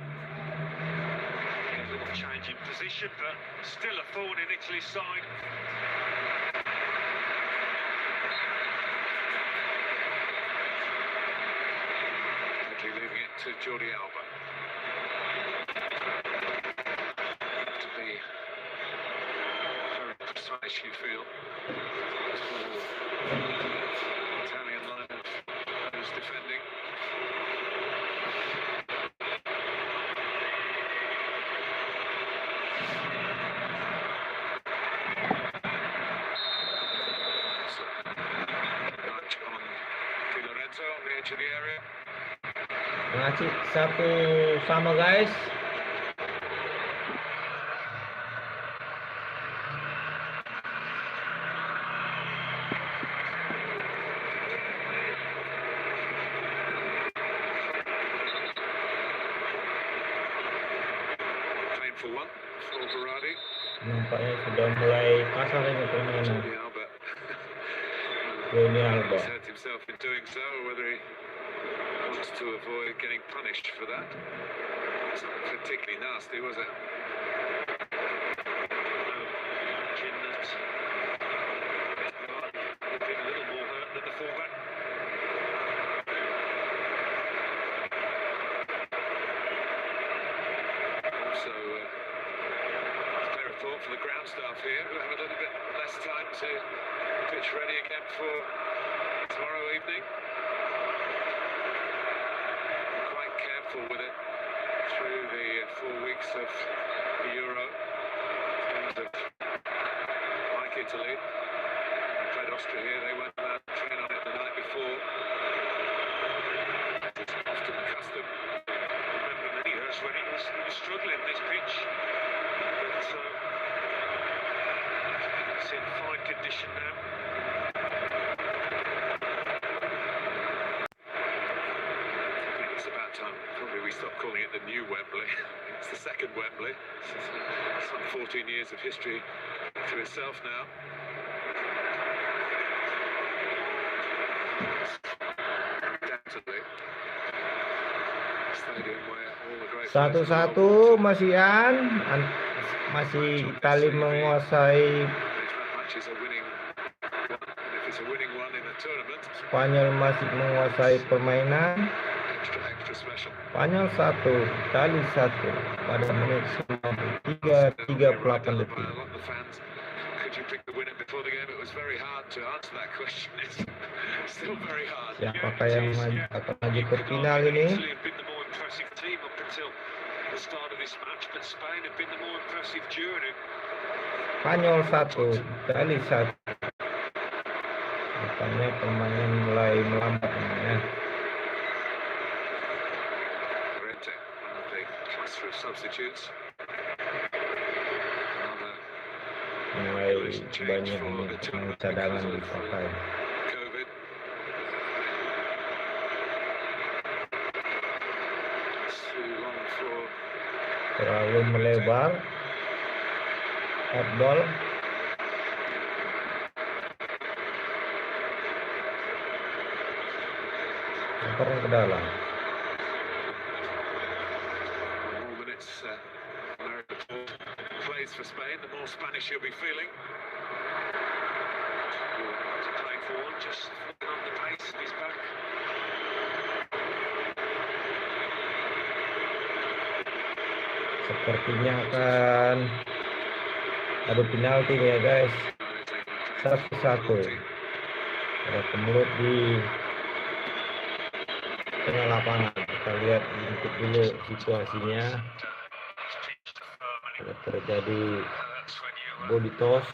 A little change in position, but still a thorn in Italy's side. Leaving it to Jordi Alba. To be very precise, you feel. Italian line of those defending. Nudge on Di Lorenzo on the edge of the area. Masih 1-1 guys. Painful one for Berardi. Nampaknya sudah mulai kasar ini permainan. Jordi Alba. He's hurt himself in doing so, whether he wants to avoid getting punished for that. It's not particularly nasty, was it? Imagine that he'd been a little more hurt than the fullback. Also, spare a thought for the ground staff here, who have a little bit less time to pitch ready again for tomorrow evening. With it through the 4 weeks of the Euro, like Italy, they played Austria here. They went out and trained on it the night before. It's often the custom. I remember many years when it was struggling this pitch, but it's in fine condition now. Probably we stopped calling it the new Wembley. It's the second Wembley. It's some 14 years of history to itself now. Undoubtedly, stadium where all the great 1-1 masih Italia menguasai. Spanyol masih menguasai permainan. Spanyol 1, Italia 1 pada menit 93, 38 detik. Siapakah yang akan maju ke final ini? Spanyol 1, Italia 1. Makanya permainan mulai melambat ya. Mulai banyak ini cadangan dipakai. terlalu melebar. Ball lempar ke dalam. Plays for Spain, the more Spanish you'll be feeling. To play forward, just on the pace of his back. Sepertinya akan adu penalti nih ya guys. 1-1. Ada kemelut di tengah lapangan. Kita lihat sedikit dulu situasinya. Ada terjadi body toss.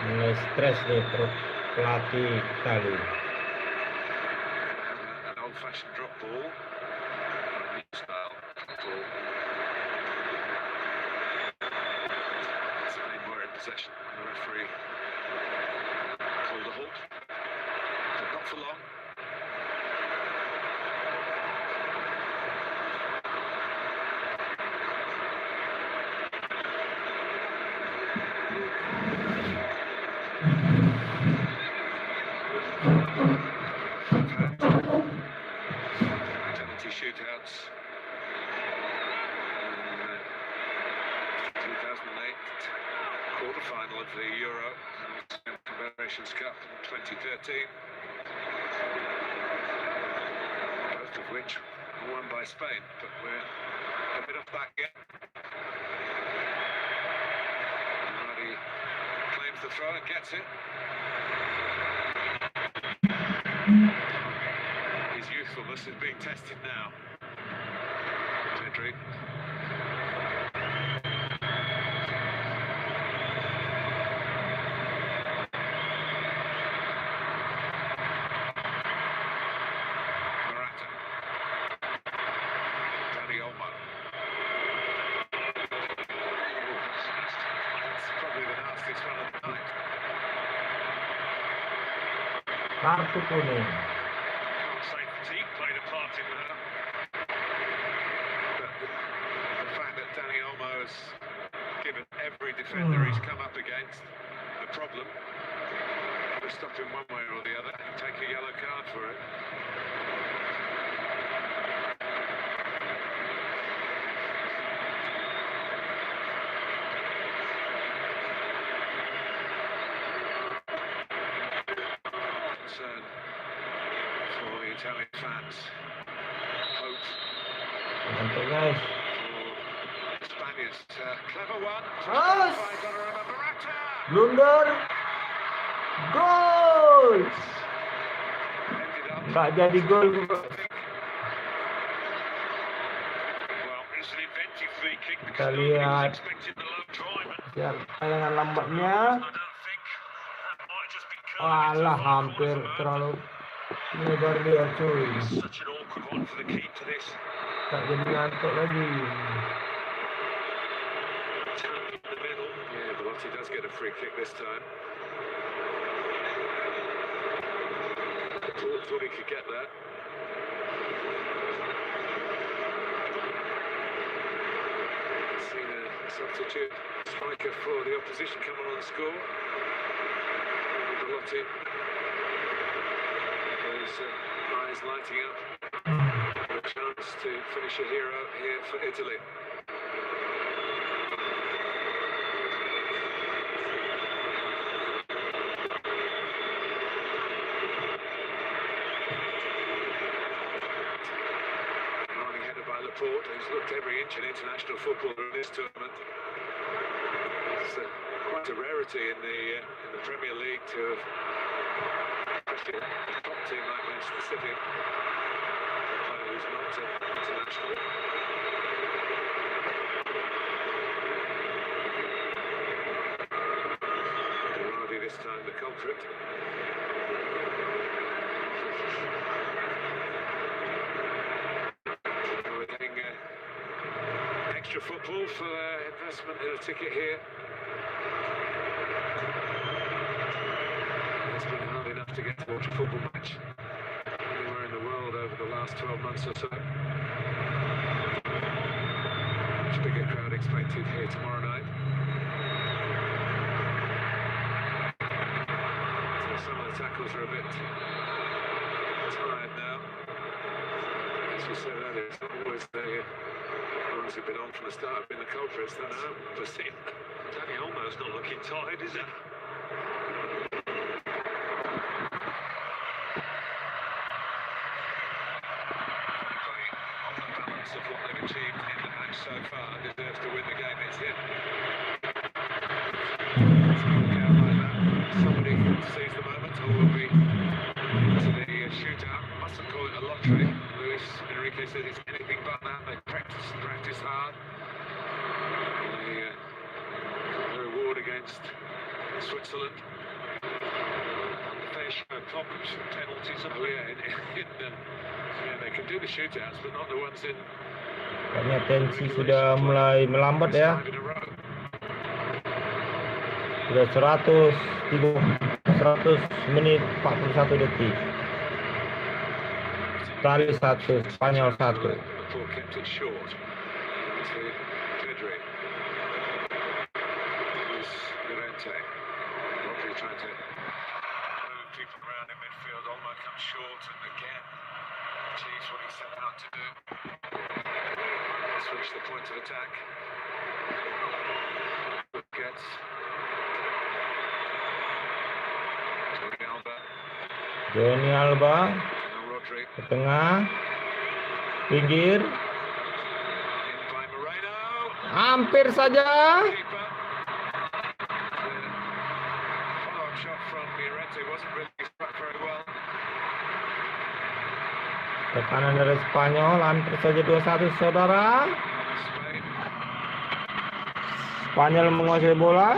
Mulai stres nih pelatih Itali. Possession. The referee called a halt, but not for long. Penalty shootouts. 2008. Quarter-final of the Euro and Confederations Cup in 2013, both of which were won by Spain, but we're a bit off back yet. Already claims the throw and gets it. His youthfulness is being tested now. Pedri. Kartu kuning. Can't say fatigue played a part in that. But the fact that Dani Olmo has given every defender he's come up against a problem, to stop him one way or the other, and take a yellow card for it. Concern for the Italian fans. Hope Mantap guys. for Spaniards. Clever one. Yes. Got to remember Raksasa. Blunder. Gol. Ended up. Nggak jadi gol. Well, it's an inventive free kick Kita because nobody was lihat expecting the low drive. tayangan lambatnya. I don't think that might just be Walah, hampir terlalu lebar dia cuy. such an awkward one for the keeper this. Tak jadi ngantuk lagi. Tap in the middle. Yeah, Belotti does get a free kick this time. Thought he could get that. Seen a substitute striker for the opposition coming on the score. Belotti. Those eyes lighting up. A chance to finish a hero here for Italy. Running header by Laporte, who's looked every inch an international footballer in this tournament. It's quite a rarity in the Premier League to have, especially a top team like Manchester City, a player who's not international. Berardi this time the culprit. We're getting extra football for their investment in a ticket here. It's been hard enough to get to watch a football match anywhere in the world over the last 12 months or so. Much bigger crowd expected here tomorrow night. So some of the tackles are a bit tired now. As we said earlier, it's not always the ones who've been on from the start have been the culprits. That now we've seen Danny Olmo's not looking tired, is it? Of what they've achieved in the match so far, deserves to win the game. It's him. Somebody sees the moment or will be into the shootout. Mustn't call it a lottery. Luis Enrique says it's anything but that. They practice hard. The reward against Switzerland. Fair share of problems from penalties. Oh yeah, they can do the shootouts, but not the ones in. Kayaknya tensi sudah mulai melambat ya. Sudah 100 menit 41 detik. Italia 1, Spanyol 1. People around in midfield, Olmo comes short and again achieves what he set out to do. Switch the point of attack. Gets Johnny Alba ke tengah, pinggir, hampir saja. Tekanan dari Spanyol, hampir saja 2-1 saudara. Spanyol menguasai bola.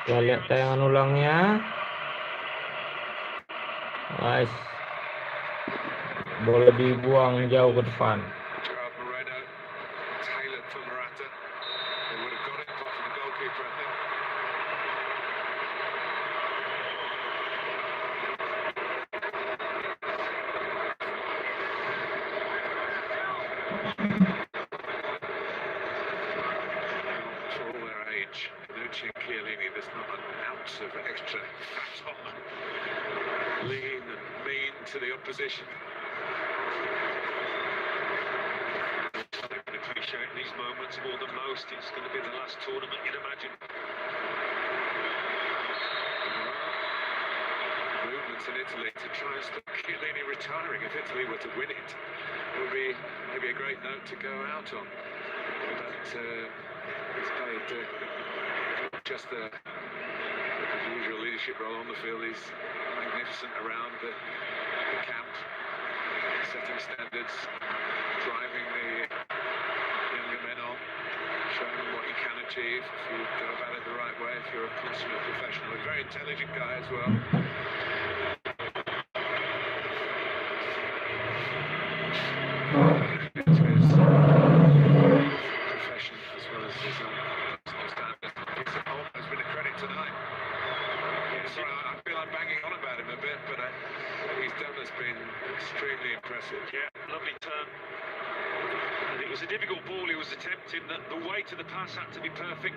Kita lihat tayangan ulangnya. Guys, bola dibuang jauh ke depan. Lean and mean to the opposition. They can appreciate these moments more than most. It's going to be the last tournament, you'd imagine. Movements in Italy to try and stop Chiellini retiring. If Italy were to win it, it would be maybe a great note to go out on. But he's played just the usual leadership role on the field. He's magnificent around the camp, setting standards, driving the younger men on, showing them what you can achieve if you go about it the right way, if you're a consummate professional. A very intelligent guy as well. It's his profession as well as his own personal standards. It's been a credit tonight. Sorry, I feel I'm banging on about him a bit, but what he's done has been extremely impressive. Yeah, lovely turn. And it was a difficult ball he was attempting. The weight of the pass had to be perfect.